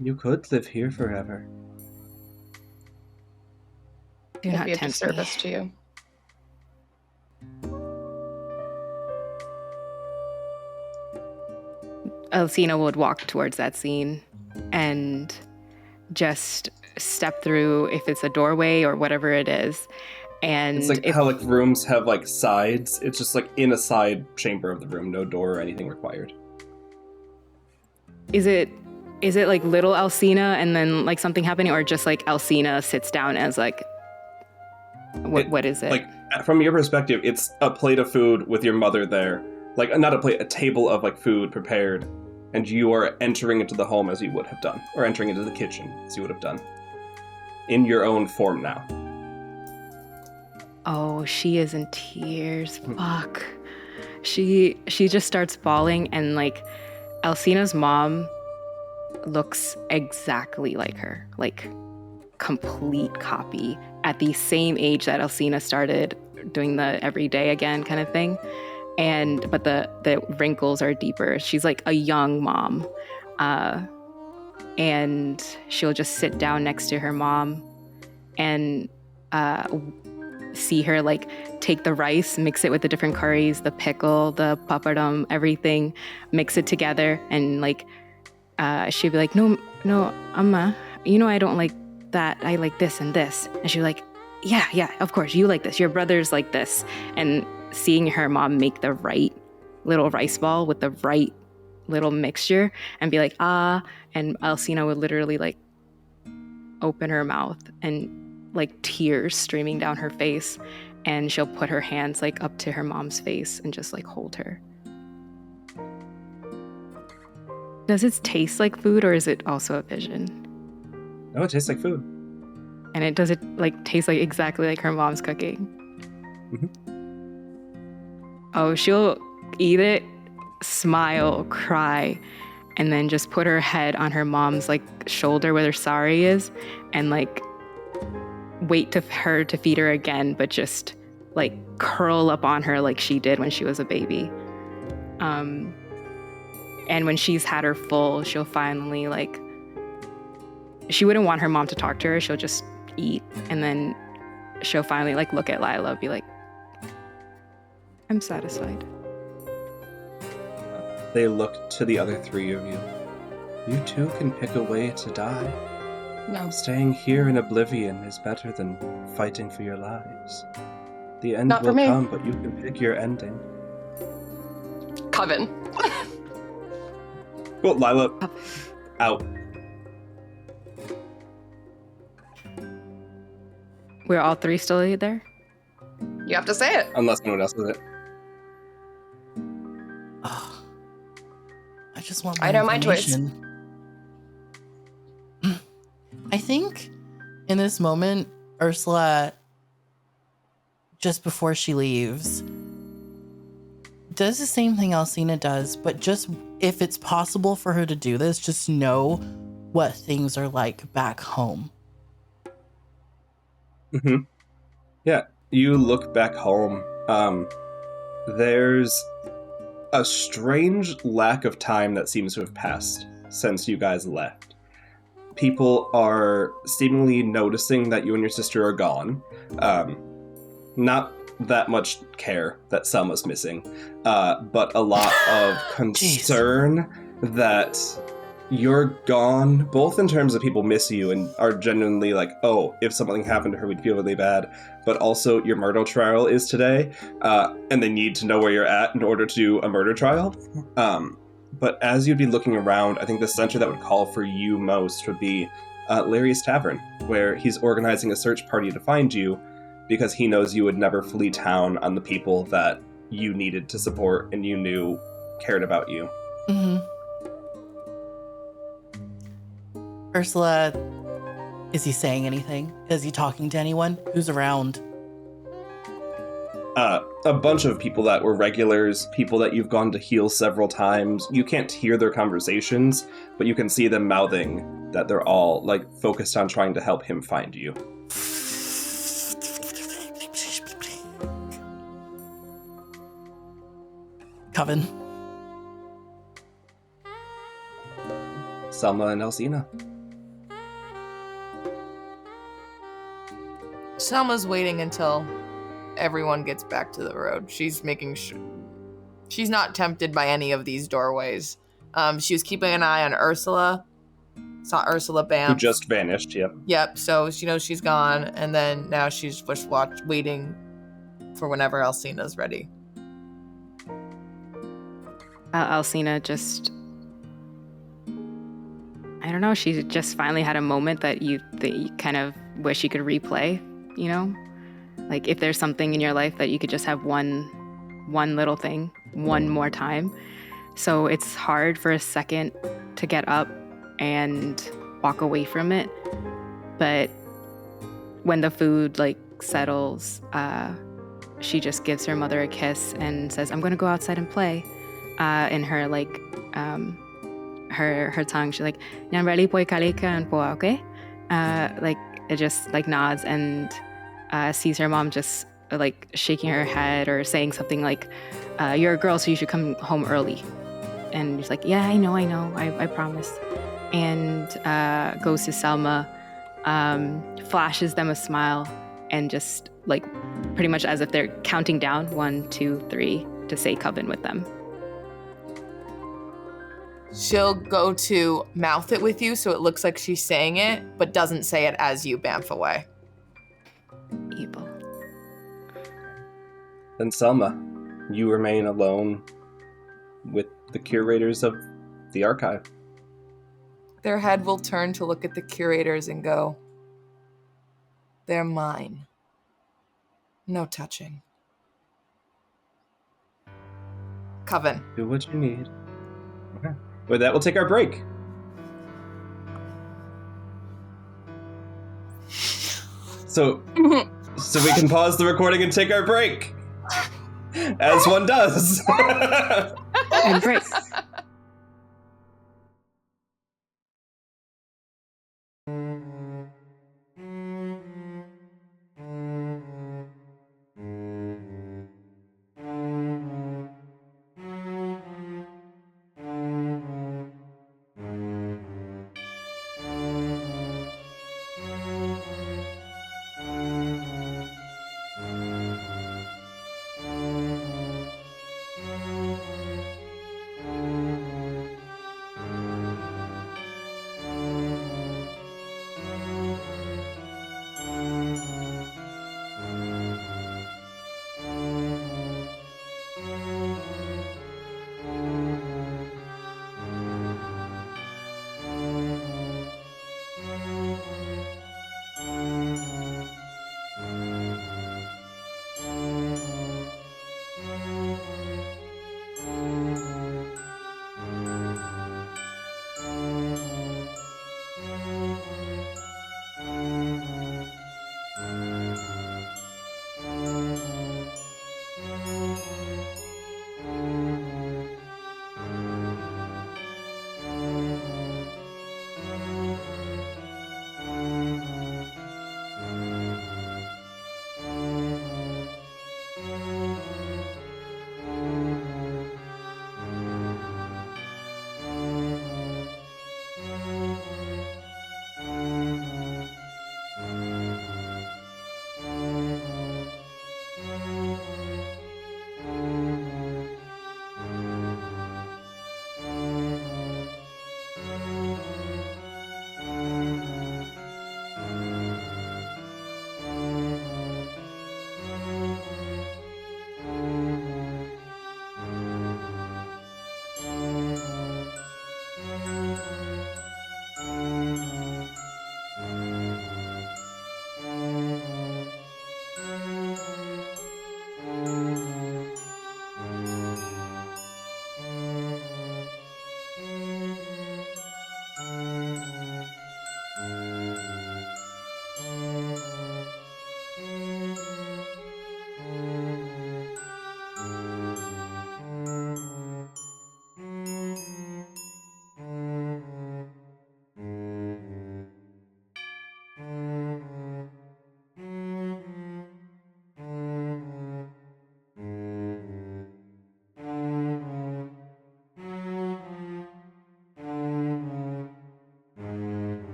You could live here forever. Do It'd not be a tempt me. disservice to you. Alcina would walk towards that scene and just step through, if it's a doorway or whatever it is. And It's like how, like, rooms have, like, sides. It's just, like, in a side chamber of the room, no door or anything required. Is it like little Alcina and then, like, something happening, or just, like, Alcina sits down as, like, what is it? Like, from your perspective, it's a plate of food with your mother there. Like, not a plate, a table of, like, food prepared. And you are entering into the home as you would have done. Or entering into the kitchen as you would have done. In your own form now. Oh, she is in tears. Fuck. She just starts bawling, and, like, Alcina's mom looks exactly like her. Like, complete copy. At the same age that Alcina started doing the everyday again kind of thing. But the wrinkles are deeper. She's like a young mom. And she'll just sit down next to her mom and see her, like, take the rice, mix it with the different curries, the pickle, the papadum, everything, mix it together, and, like, she'd be like, no, Amma, I don't like that. I like this and this. And she'd be like, yeah, of course, you like this. Your brother's like this. And seeing her mom make the right little rice ball with the right little mixture and be like, and Alcina would literally, like, open her mouth and, like, tears streaming down her face, and she'll put her hands, like, up to her mom's face and just, like, hold her. Does it taste like food, or is it also a vision? No, it tastes like food. And does it like taste like exactly like her mom's cooking? Mm-hmm. Oh, she'll eat it, smile, cry, and then just put her head on her mom's, like, shoulder where her sari is, and, like, wait for her to feed her again, but just, like, curl up on her like she did when she was a baby. And when she's had her full, she'll finally, like, she wouldn't want her mom to talk to her. She'll just eat, and then she'll finally, like, look at Lila, be like, I'm satisfied. They look to the other three of you. You too can pick a way to die. No. Staying here in oblivion is better than fighting for your lives. The end Not for will me. come, but you can pick your ending. Coven. Well, Lila, out. We're all three still there? You have to say it. Unless anyone else does it. Oh, I just want I know my choice. information. I think in this moment, Ursula, just before she leaves, does the same thing Alcina does, but just if it's possible for her to do this, just know what things are like back home. Mm-hmm. Yeah, you look back home. There's a strange lack of time that seems to have passed since you guys left. People are seemingly noticing that you and your sister are gone. Not that much care that Selma's missing, but a lot of concern that you're gone, both in terms of people miss you and are genuinely like, oh, if something happened to her, we'd feel really bad, but also your murder trial is today, and they need to know where you're at in order to do a murder trial. But as you'd be looking around, I think the center that would call for you most would be Larry's Tavern, where he's organizing a search party to find you, because he knows you would never flee town on the people that you needed to support and you knew cared about you. Mm-hmm. Ursula, is he saying anything? Is he talking to anyone? Who's around? a bunch of people that were regulars, people that you've gone to heal several times. You can't hear their conversations, but you can see them mouthing that they're all like focused on trying to help him find you. Coven. Selma and Elsina. Selma's waiting until everyone gets back to the road. She's making sure she's not tempted by any of these doorways. She was keeping an eye on Ursula. Saw Ursula Bam. Who just vanished, yep. Yep, so she knows she's gone, and then now she's just waiting for whenever Elsina's ready. Alcina just, I don't know, she just finally had a moment that you kind of wish you could replay, you know? Like if there's something in your life that you could just have one little thing, one more time. So it's hard for a second to get up and walk away from it. But when the food like settles, she just gives her mother a kiss and says, I'm gonna go outside and play. In her like her tongue, she's like, "Nyambali poi kalika and poa, okay?" Like it just like nods and sees her mom just like shaking her head or saying something like, "You're a girl, so you should come home early." And she's like, "Yeah, I know, I promise." And goes to Selma, flashes them a smile, and just like pretty much as if they're counting down 1, 2, 3 to say coven with them. She'll go to mouth it with you so it looks like she's saying it, but doesn't say it as you bamf away. Evil. Then Selma, you remain alone with the curators of the archive. Their head will turn to look at the curators and go, "They're mine. No touching." Coven. Do what you need. Okay. With that, we'll take our break. So we can pause the recording and take our break. As one does. And break.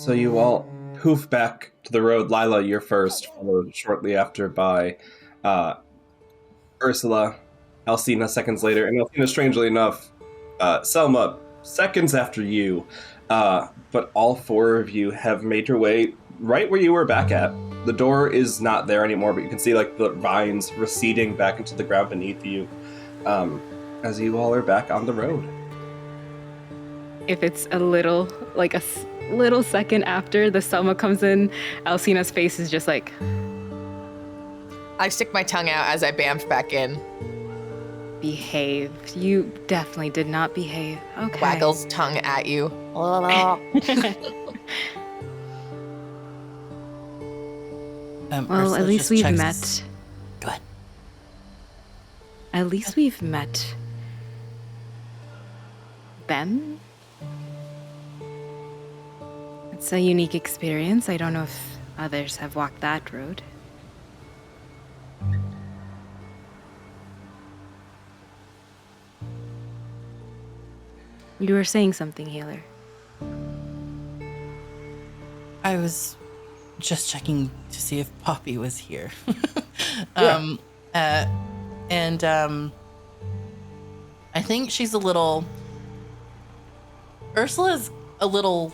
So you all hoof back to the road. Lila, you're first, followed shortly after by Ursula, Alcina seconds later, and Alcina, strangely enough, Selma seconds after you. But all four of you have made your way right where you were back at. The door is not there anymore, but you can see like the vines receding back into the ground beneath you as you all are back on the road. If it's a little, like little second after the Selma comes in, Alcina's face is just like... I stick my tongue out as I bamf back in. Behave. You definitely did not behave. Okay. Waggles tongue at you. Well, Ursula at least just we've checks met. his- Go ahead. At least we've met them. It's a unique experience. I don't know if others have walked that road. You were saying something, Healer. I was just checking to see if Poppy was here. I think she's a little... Ursula's a little...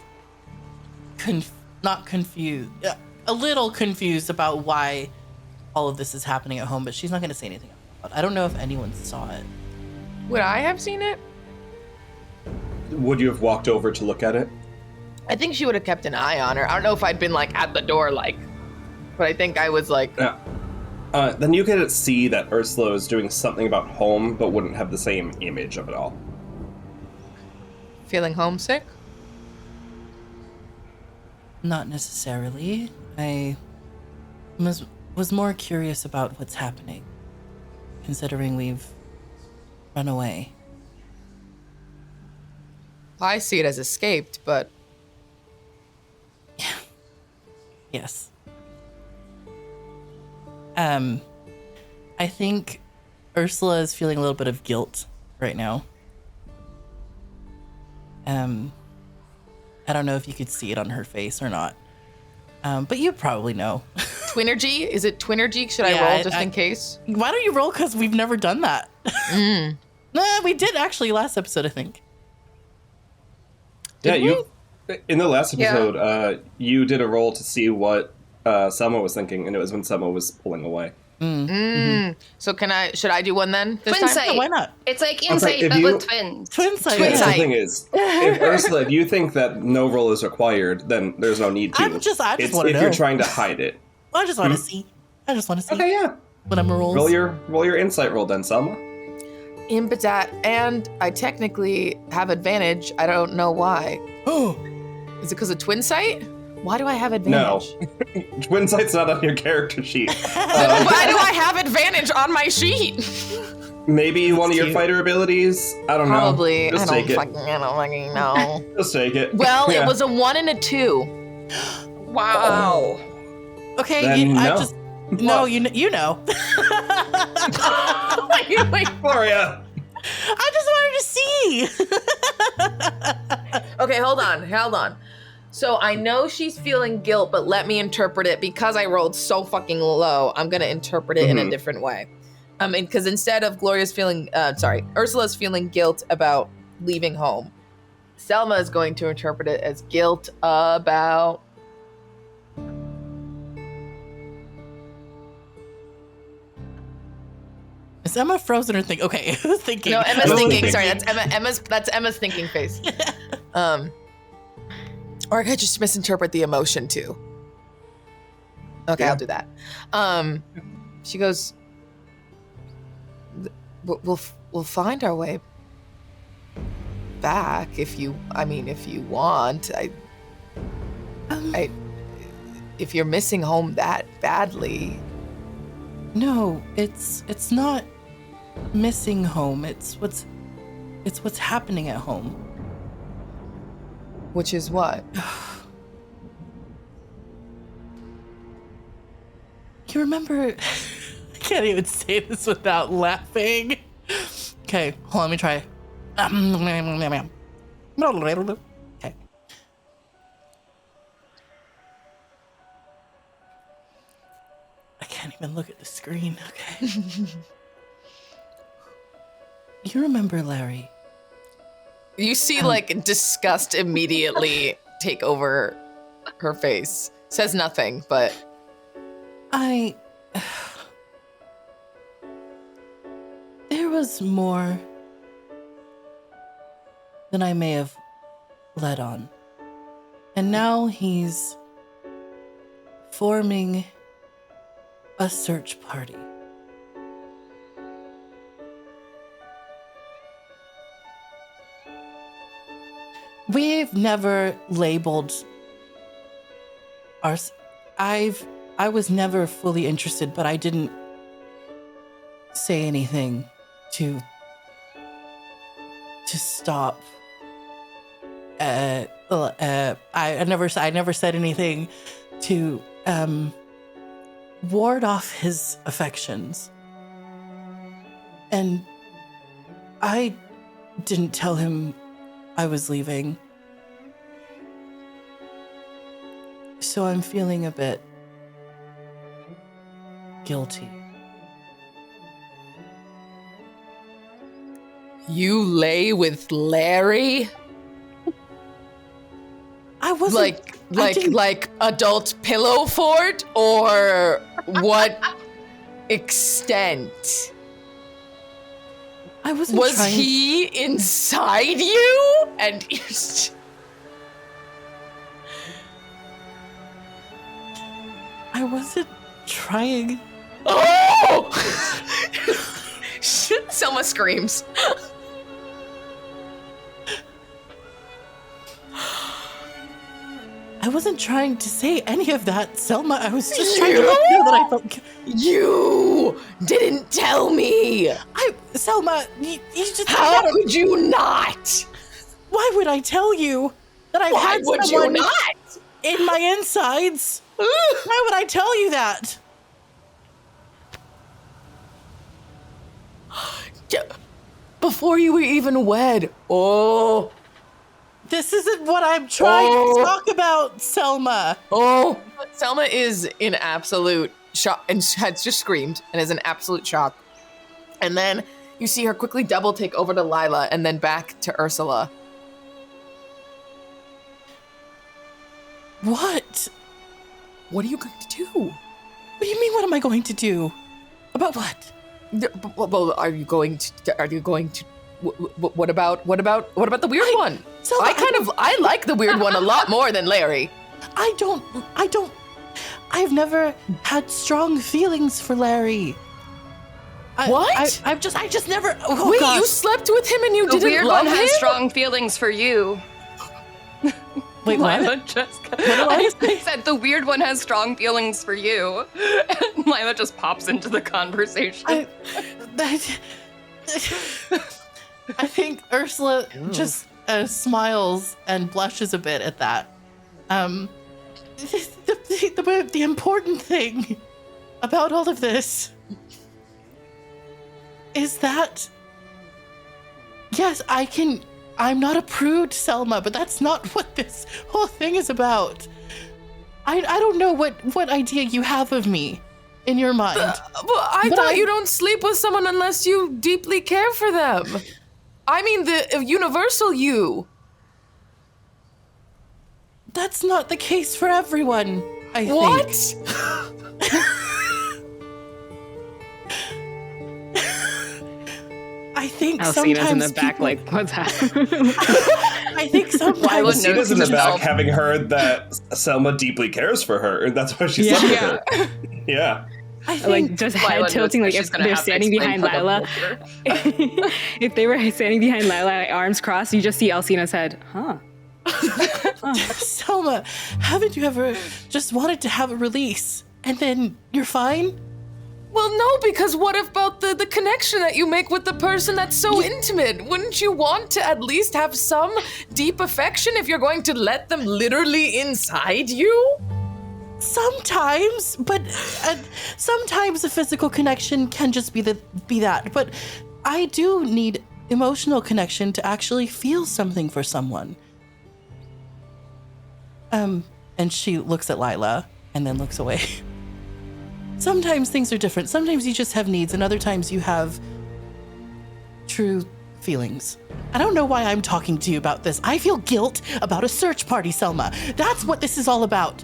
not confused. A little confused about why all of this is happening at home, but she's not going to say anything about it. I don't know if anyone saw it. Would I have seen it? Would you have walked over to look at it? I think she would have kept an eye on her. I don't know if I'd been like at the door, like, but I think I was like. Yeah. Then you could see that Ursula is doing something about home, but wouldn't have the same image of it all. Feeling homesick? Not necessarily. I was more curious about what's happening, considering we've run away. I see it as escaped, but Yes. I think Ursula is feeling a little bit of guilt right now. I don't know if you could see it on her face or not. But you probably know. Twinergy? Is it Twinergy? Should Yeah, I roll just in case? Why don't you roll? Because we've never done that. Nah, we did actually last episode, I think. Yeah, Did you. In the last Yeah. episode, you did a roll to see what Selma was thinking, and it was when Selma was pulling away. So should I do one then? This Twin time? sight. Yeah, why not? It's like if insight, but you- with twins. Twin sight. Twin yeah. sight. The thing is, if Ursula, if you think that no roll is required, then there's no need to. I just It's wanna if know. you're trying to hide it. I just want to see. I just want to see. Okay, yeah. When I'm rolls. Roll your insight roll then, Selma. Impetat, and I technically have advantage. I don't know why. Oh, Is it because of twin sight? Why do I have No, advantage? twin sight's not on your character sheet. Why do I have advantage on my sheet? Maybe one of your cute. fighter abilities. I don't Probably. know. Just take it. I don't fucking know. Just take it. Well, Yeah. it was a 1 and a 2. Wow. okay. Then I no. just no. You know. Wait. Gloria. I just wanted to see. Okay, hold on. So I know she's feeling guilt, but let me interpret it because I rolled so fucking low. I'm gonna interpret it in a different way. Because instead of Ursula's feeling guilt about leaving home, Selma is going to interpret it as guilt about. Is Emma frozen or think? Okay, who's thinking? No, Emma's Emma's thinking. thinking. Sorry, that's Emma's thinking face. Or I could just misinterpret the emotion too. Okay, Yeah. I'll do that. She goes, "We'll find our way back if you want. If you're missing home that badly." No, it's not missing home. It's what's happening at home. Which is what? You remember? I can't even say this without laughing. Okay, hold on, let me try. Okay. even look at the screen. Okay. You remember Larry? You see, like, disgust immediately take over her face. Says nothing, but... There was more than I may have let on. And now he's forming a search party. We've never labeled our... I was never fully interested, but I didn't say anything to stop. I never said anything to ward off his affections. And I didn't tell him I was leaving. So I'm feeling a bit guilty. You lay with Larry? I wasn't... Like adult pillow fort? Or what extent? I wasn't Was trying... he inside you? And I wasn't trying... Oh! Selma screams. I wasn't trying to say any of that, Selma. I was just trying to let you know that I felt... You didn't tell me. Selma, you just... How could you not? Why would I tell you that I've Why had would you someone not? in my insides? Why would I tell you that? Before you were even wed. Oh. This isn't what I'm trying to talk about, Selma. Oh. Selma is in absolute shock and has just screamed and is in absolute shock. And then you see her quickly double take over to Lila and then back to Ursula. What? What are you going to do? What do you mean, what am I going to do? About what? Well, are you going to what about the weird one? So I like the weird one a lot more than Larry. I've never had strong feelings for Larry. What? I just never... Oh, Wait, gosh. you slept with him and you The didn't weird love one him? has strong feelings for you. Wait, what? Lila just... I said the weird one has strong feelings for you. And Lila just pops into the conversation. I think Ursula just smiles and blushes a bit at that. The important thing about all of this is that, yes, I'm not a prude, Selma, but that's not what this whole thing is about. I don't know what idea you have of me in your mind. I thought you don't sleep with someone unless you deeply care for them. I mean the universal you. That's not the case for everyone, I think. What? I think Alcina's sometimes in the back, people... like, what's happening? I think sometimes... Alcina's in the back, having heard that Selma deeply cares for her, and that's why she slept with her. Yeah. I think... Like, just head tilting, like, if they're standing behind Lila. If they were standing behind Lila, arms crossed, you just see Alcina's head. Huh. Selma, haven't you ever just wanted to have a release, and then you're fine? Well, no, because what about the connection that you make with the person that's so intimate? Wouldn't you want to at least have some deep affection if you're going to let them literally inside you? Sometimes, but sometimes a physical connection can just be that. But I do need emotional connection to actually feel something for someone. And she looks at Lila and then looks away. sometimes things are different. Sometimes you just have needs, and other times you have true feelings. I don't know why I'm talking to you about this. I feel guilt about a search party, Selma. That's what this is all about.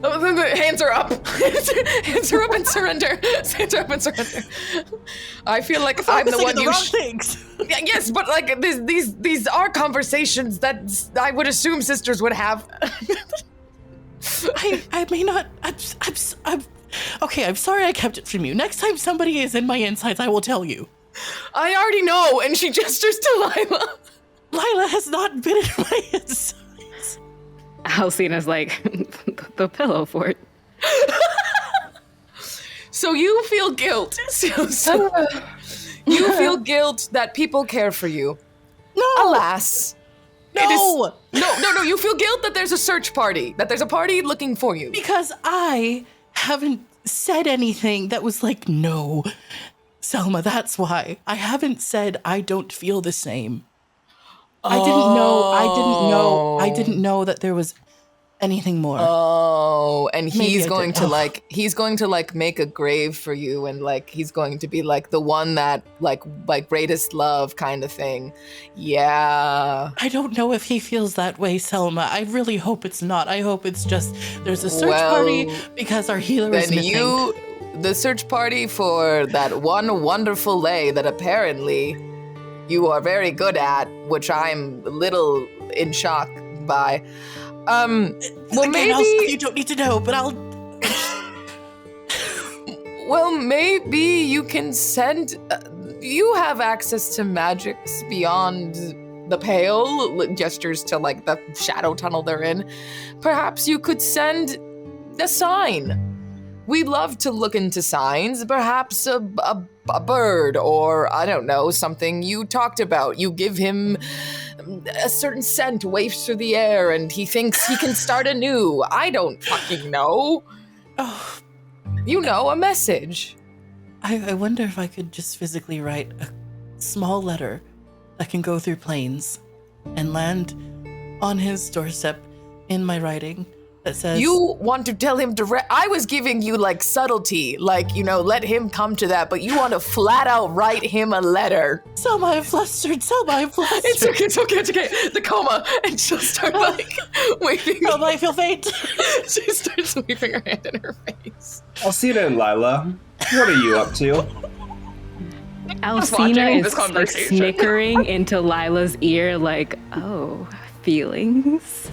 Hands are up. Hands are up and surrender. Hands are up and surrender. I feel like I'm the one you. Things. Yes, but like these are conversations that I would assume sisters would have. I may not. I'm okay. I'm sorry I kept it from you. Next time somebody is in my insides, I will tell you. I already know. And she gestures to Lila. Lila has not been in my insides. Alcina's like, the pillow fort. So you feel guilt. So you feel guilt that people care for you. No. Alas. No. No. You feel guilt that there's a search party. That there's a party looking for you. Because I haven't said anything that was like, no. Selma, that's why. I haven't said I don't feel the same. I didn't know that there was anything more. Oh, and Maybe he's I going did. he's going to like make a grave for you, and like he's going to be like the one that like greatest love kind of thing. Yeah. I don't know if he feels that way, Selma. I really hope it's not. I hope it's just there's a search party because our healer is missing. The search party for that one wonderful lay that apparently you are very good at, which I'm a little in shock by. Well, Again, maybe you don't need to know, but I'll. Well, maybe you can send. You have access to magics beyond the pale. Gestures to like the shadow tunnel they're in. Perhaps you could send a sign. We love to look into signs. Perhaps a bird, or I don't know, something you talked about. You give him a certain scent wafts through the air, and he thinks he can start anew. I don't fucking know. Oh, You know, a message. I wonder if I could just physically write a small letter that can go through planes and land on his doorstep in my writing that says... You want to tell him direct. I was giving you like subtlety, like, you know, let him come to that, but you want to flat out write him a letter. Selma, I'm flustered. Selma, I'm flustered. It's okay. The coma. And she'll start like waving. Selma, I feel faint. She starts waving her hand in her face. Alcina and Lila, what are you up to? Alcina watching this is like conversation. snickering into Lila's ear like, oh, feelings.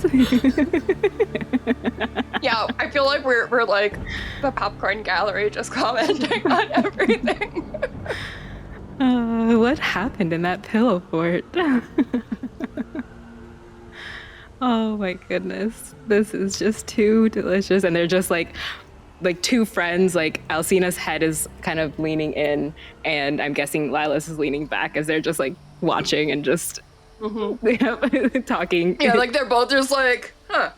Yeah, I feel like we're like the popcorn gallery just commenting on everything. What happened in that pillow fort? Oh my goodness. This is just too delicious. And they're just like two friends, like Alcina's head is kind of leaning in, and I'm guessing Lila's is leaning back as they're just like watching and just talking. Yeah, like they're both just like, huh.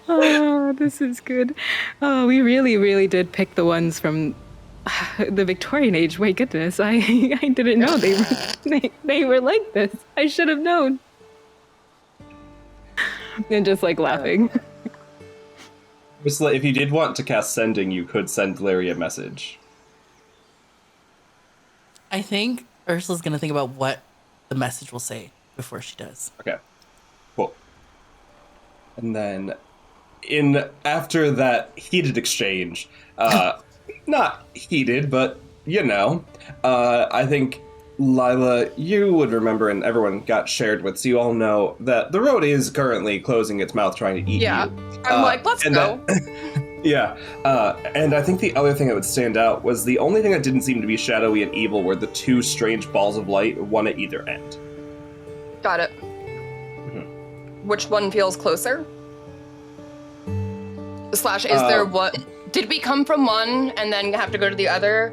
Oh, this is good. Oh, we really did pick the ones from the Victorian age. My goodness, I didn't know they were like this. I should have known. And just like laughing. If you did want to cast sending, you could send Larry a message. I think Ursula's going to think about what the message will say before she does. Okay, cool. And then, after that heated exchange, not heated, but you know, I think Lila, you would remember, and everyone got shared with, so you all know that the road is currently closing its mouth trying to eat you. I'm like, let's go. Yeah, and I think the other thing that would stand out was the only thing that didn't seem to be shadowy and evil were the two strange balls of light, one at either end. Got it. Mm-hmm. Which one feels closer? Slash, is there what? Did we come from one and then have to go to the other?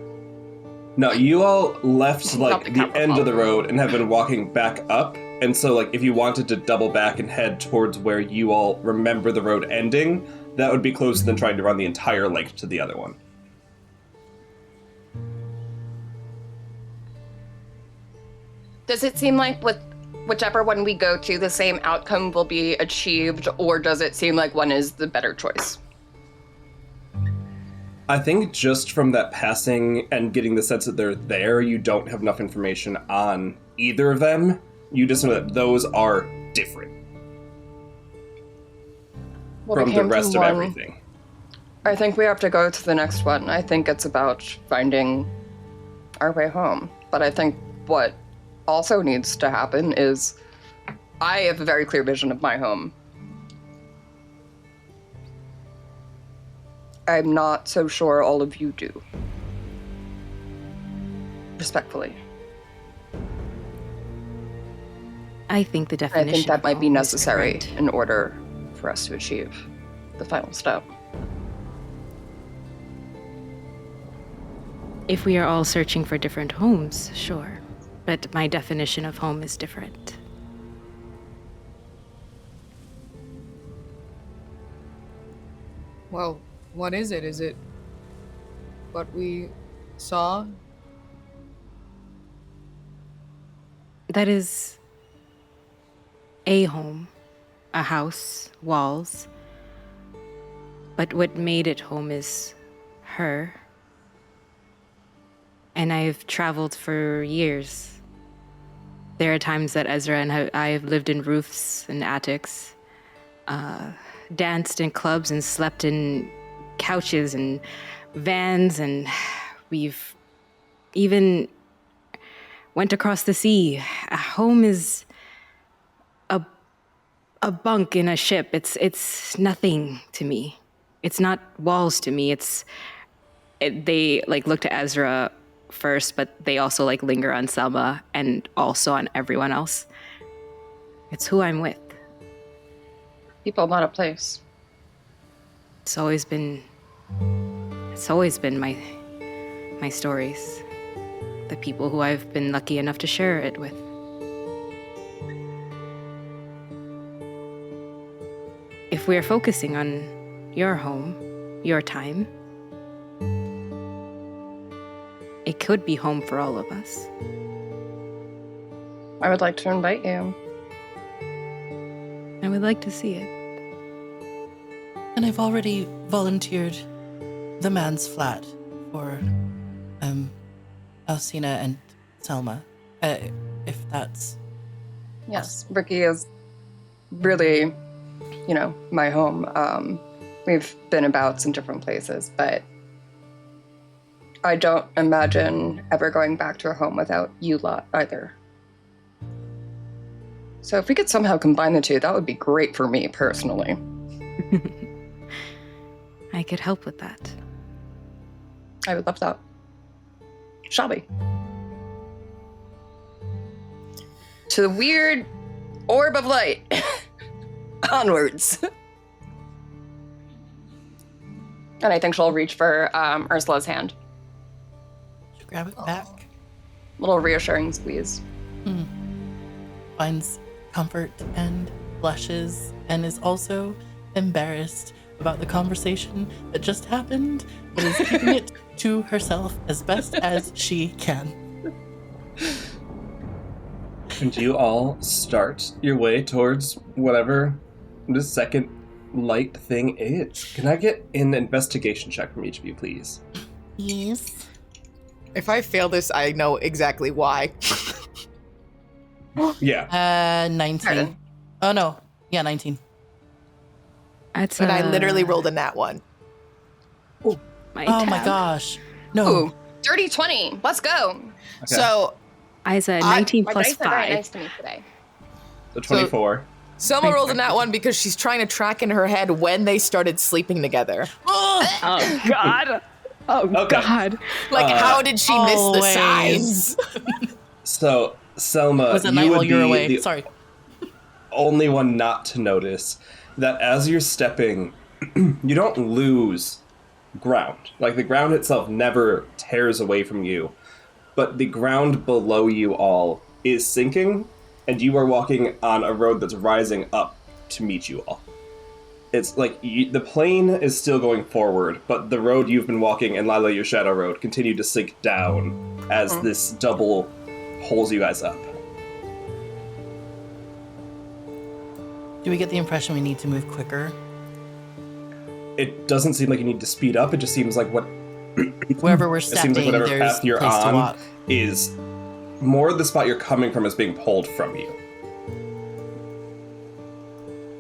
No, you all left like Not the the end of the road and have been walking back up. And so like if you wanted to double back and head towards where you all remember the road ending, that would be closer than trying to run the entire length to the other one. Does it seem like with whichever one we go to, the same outcome will be achieved, or does it seem like one is the better choice? I think just from that passing and getting the sense that they're there, you don't have enough information on either of them. You just know that those are different from the rest of everything. I think we have to go to the next one. I think it's about finding our way home. But I think what also needs to happen is I have a very clear vision of my home. I'm not so sure all of you do. Respectfully. I think the I definition think that of might be home is necessary different. in order for us to achieve the final step. If we are all searching for different homes, sure. But my definition of home is different. Well, what is it? Is it what we saw? That is a home, a house, walls. But what made it home is her. And I've traveled for years. There are times that Ezra and I have lived in roofs and attics, danced in clubs and slept in couches and vans, and we've even went across the sea. A home is a bunk in a ship. It's nothing to me. It's not walls to me. They like look to Ezra first, but they also like linger on Selma and also on everyone else. It's who I'm with. People, not a place. It's always been my stories. The people who I've been lucky enough to share it with. If we're focusing on your home, your time, it could be home for all of us. I would like to invite you. I would like to see it. And I've already volunteered the man's flat for Alcina and Selma, if that's... Yes, Ricky is really, my home. We've been about in different places, but I don't imagine ever going back to her home without you lot either. So if we could somehow combine the two, that would be great for me personally. I could help with that. I would love that. Shall we? To the weird orb of light. Onwards. And I think she'll reach for Ursula's hand. She'll grab it back. Little reassuring squeeze. Finds comfort and blushes and is also embarrassed about the conversation that just happened, but is keeping it to herself as best as she can. And you all start your way towards whatever the second light thing is. Can I get an investigation check from each of you, please? Yes. If I fail this, I know exactly why. Yeah. 19. Oh no. Yeah, 19. That's And I literally rolled a nat one. Oh my gosh. No. Ooh, dirty 20. Let's go. Okay. So I said 19 My plus dice are very 5. nice to me today. So 24. Selma rolled a nat one because she's trying to track in her head when they started sleeping together. Oh, God. Oh, Okay. God. Like, how did she miss the signs? So, Selma, Was it you night while would you were be away? the Sorry. only one not to notice that as you're stepping, you don't lose ground. Like, the ground itself never tears away from you, but the ground below you all is sinking, and you are walking on a road that's rising up to meet you all. It's like the plane is still going forward, but the road you've been walking and Lila, your shadow road, continue to sink down as this double holds you guys up. Do we get the impression we need to move quicker? It doesn't seem like you need to speed up. It just seems like Wherever we're it stepping, seems like whatever there's path you're place to on walk. is more the spot you're coming from is being pulled from you.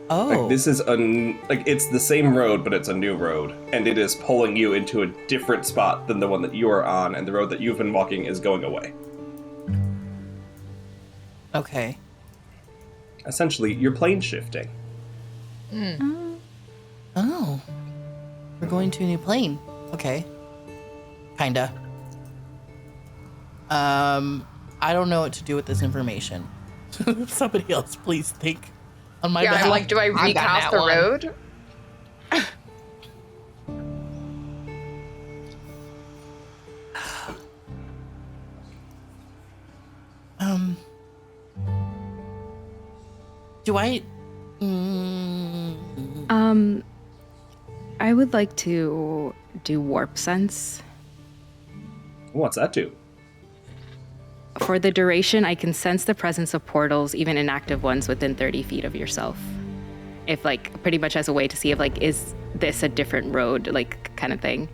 Oh. Like this is it's the same road, but it's a new road, and it is pulling you into a different spot than the one that you are on, and the road that you've been walking is going away. Okay. Essentially, you're plane shifting. Oh. We're going to a new plane. Okay. Kinda. I don't know what to do with this information. Somebody else, please think on my behalf. I'm like, do I got recast that the one. road? Do I? I would like to do warp sense. What's that do? For the duration, I can sense the presence of portals, even inactive ones, within 30 feet of yourself. If, like, pretty much as a way to see if, like, is this a different road, like, kind of thing.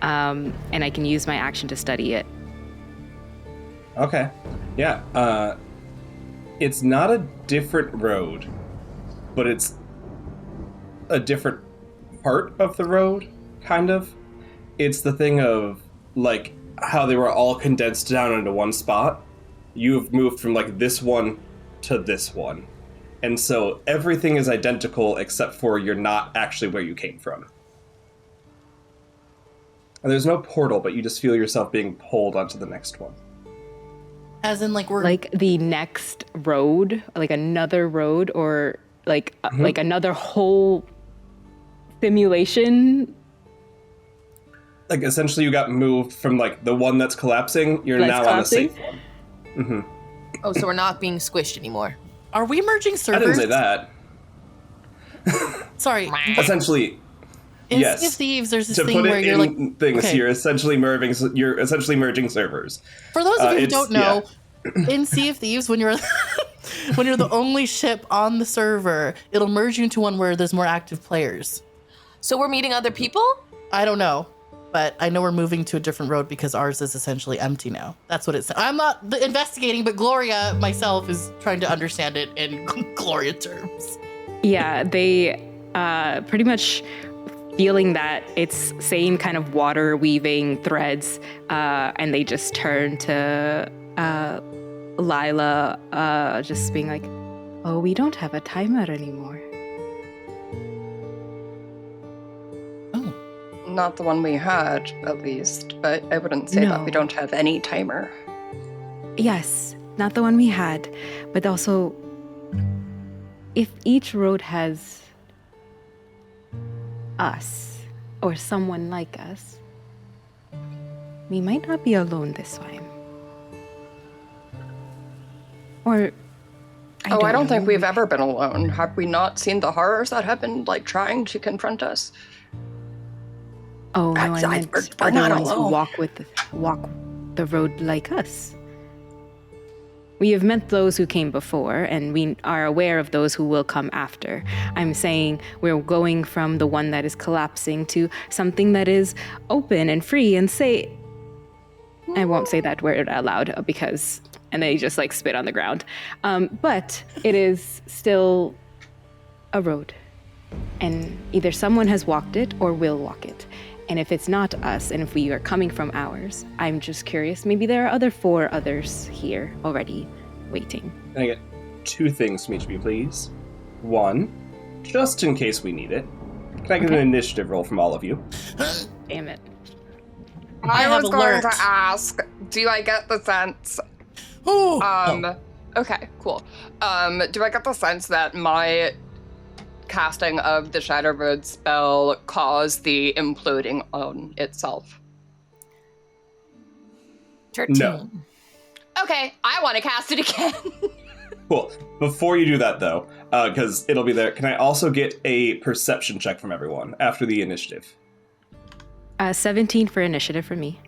And I can use my action to study it. Okay. Yeah. It's not a different road, but it's a different part of the road, kind of. It's the thing of, like, how they were all condensed down into one spot. You've moved from, like, this one to this one. And so everything is identical except for you're not actually where you came from. And there's no portal, but you just feel yourself being pulled onto the next one. As in, like, we're Like the next road, like another road, or like like another whole simulation. Like, essentially you got moved from, like, the one that's collapsing, you're That's now collapsing? on a safe one. Oh, so we're not being squished anymore. Are we merging I servers? didn't say that. Sorry. Essentially, In yes. Sea of Thieves, there's this To thing put where it you're in like, things, okay. you're essentially merging servers. For those of you who it's- don't know, in Sea of Thieves, when you're when you're the only ship on the server, it'll merge you into one where there's more active players. So we're meeting other people? I don't know, but I know we're moving to a different road because ours is essentially empty now. That's what it's. I'm not investigating, but Gloria myself is trying to understand it in Gloria terms. Yeah, they pretty much feeling that it's same kind of water weaving threads, and they just turn to Lila, just being like, "Oh, we don't have a timer anymore." Oh, Not the one we had, at least. But I wouldn't say that we No. don't have any timer. Yes, not the one we had, but also if each road has us or someone like us, we might not be alone this time. Or I don't think know. we've ever been alone. Have we not seen the horrors that have been, like, trying to confront us? Oh no, I Besides, meant we're other not ones who alone. walk the road like us. We have met those who came before, and we are aware of those who will come after. I'm saying we're going from the one that is collapsing to something that is open and free and say. I won't say that word out loud because, and they just like spit on the ground. But it is still a road, and either someone has walked it or will walk it. And if it's not us, and if we are coming from ours, I'm just curious, maybe there are 4 others here already waiting. Can I get 2 things from each of you, please? 1, just in case we need it. Can I get an initiative roll from all of you? Damn it. I have was going to alert. ask, do I get the sense? Oh. Okay, cool. Do I get the sense that my casting of the Shadow Road spell caused the imploding on itself? 13. No. Okay, I want to cast it again. Cool. Before you do that, though, because it'll be there, can I also get a perception check from everyone after the initiative? 17 for initiative for me.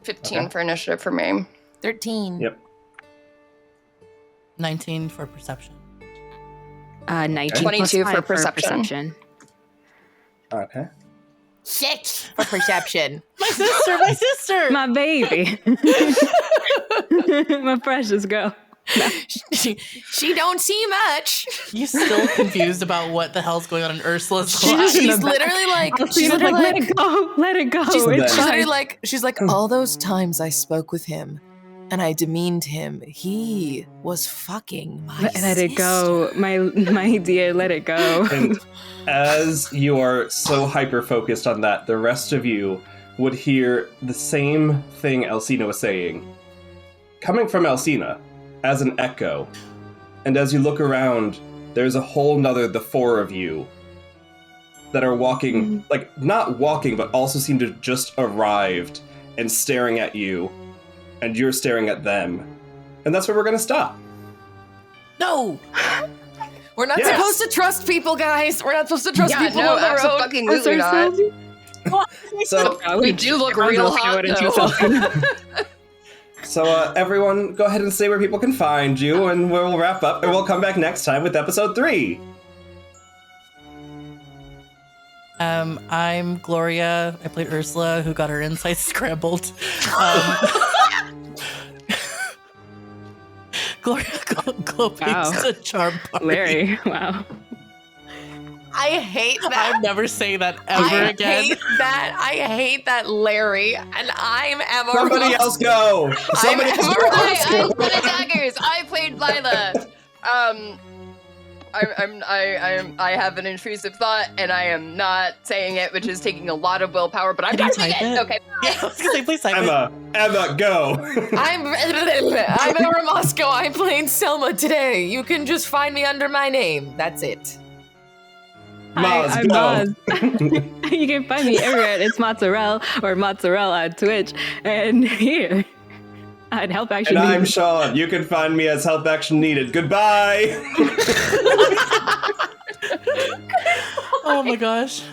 15 Okay. for initiative for me. 13. Yep. 19 for perception. 19 22 plus for 5 perception. Okay. 6 for perception. My sister. My baby. My precious girl. She don't see much. You still confused about what the hell's going on in Ursula's She's life? She's literally like, she's literally let it go, let it go. She's, It's she's literally fine. like, she's like, all those times I spoke with him and I demeaned him, he was fucking my Let it go, my dear, let it go. And as you are so hyper-focused on that, the rest of you would hear the same thing Alcina was saying, coming from Alcina, as an echo. And as you look around, there's a whole nother, the four of you, that are walking, like, not walking, but also seem to just arrived and staring at you, and you're staring at them. And that's where we're gonna stop. No. We're not Yes. supposed to trust people, guys. We're not supposed to trust Yeah, people no, on the road. absolutely not. So, We do look real hot, though. so everyone, go ahead and say where people can find you, and we'll wrap up, and we'll come back next time with episode 3. I'm Gloria. I played Ursula, who got her insides scrambled. Gloria Glowpig's Wow. the charm party. Larry, wow. I hate that. I'm never saying that ever I again. hate that. I hate that, Larry. And I'm Emma. Somebody Ross. else go! Somebody else Emma go! Ross. I put the daggers. I played Lila. I have an intrusive thought, and I am not saying it, which is taking a lot of willpower. But I'm Can you typing type it. it? Okay. Yeah, I was gonna say, please type it. Emma, go! I'm Emma Moscow. I played Selma today. You can just find me under my name. That's it. Mozz, I'm go! Mozz. You can find me everywhere. It's Mozzarella or Mozzarella on Twitch. And here at Help Action And I'm Needed. Sean. You can find me as Help Action Needed. Goodbye! Oh my gosh.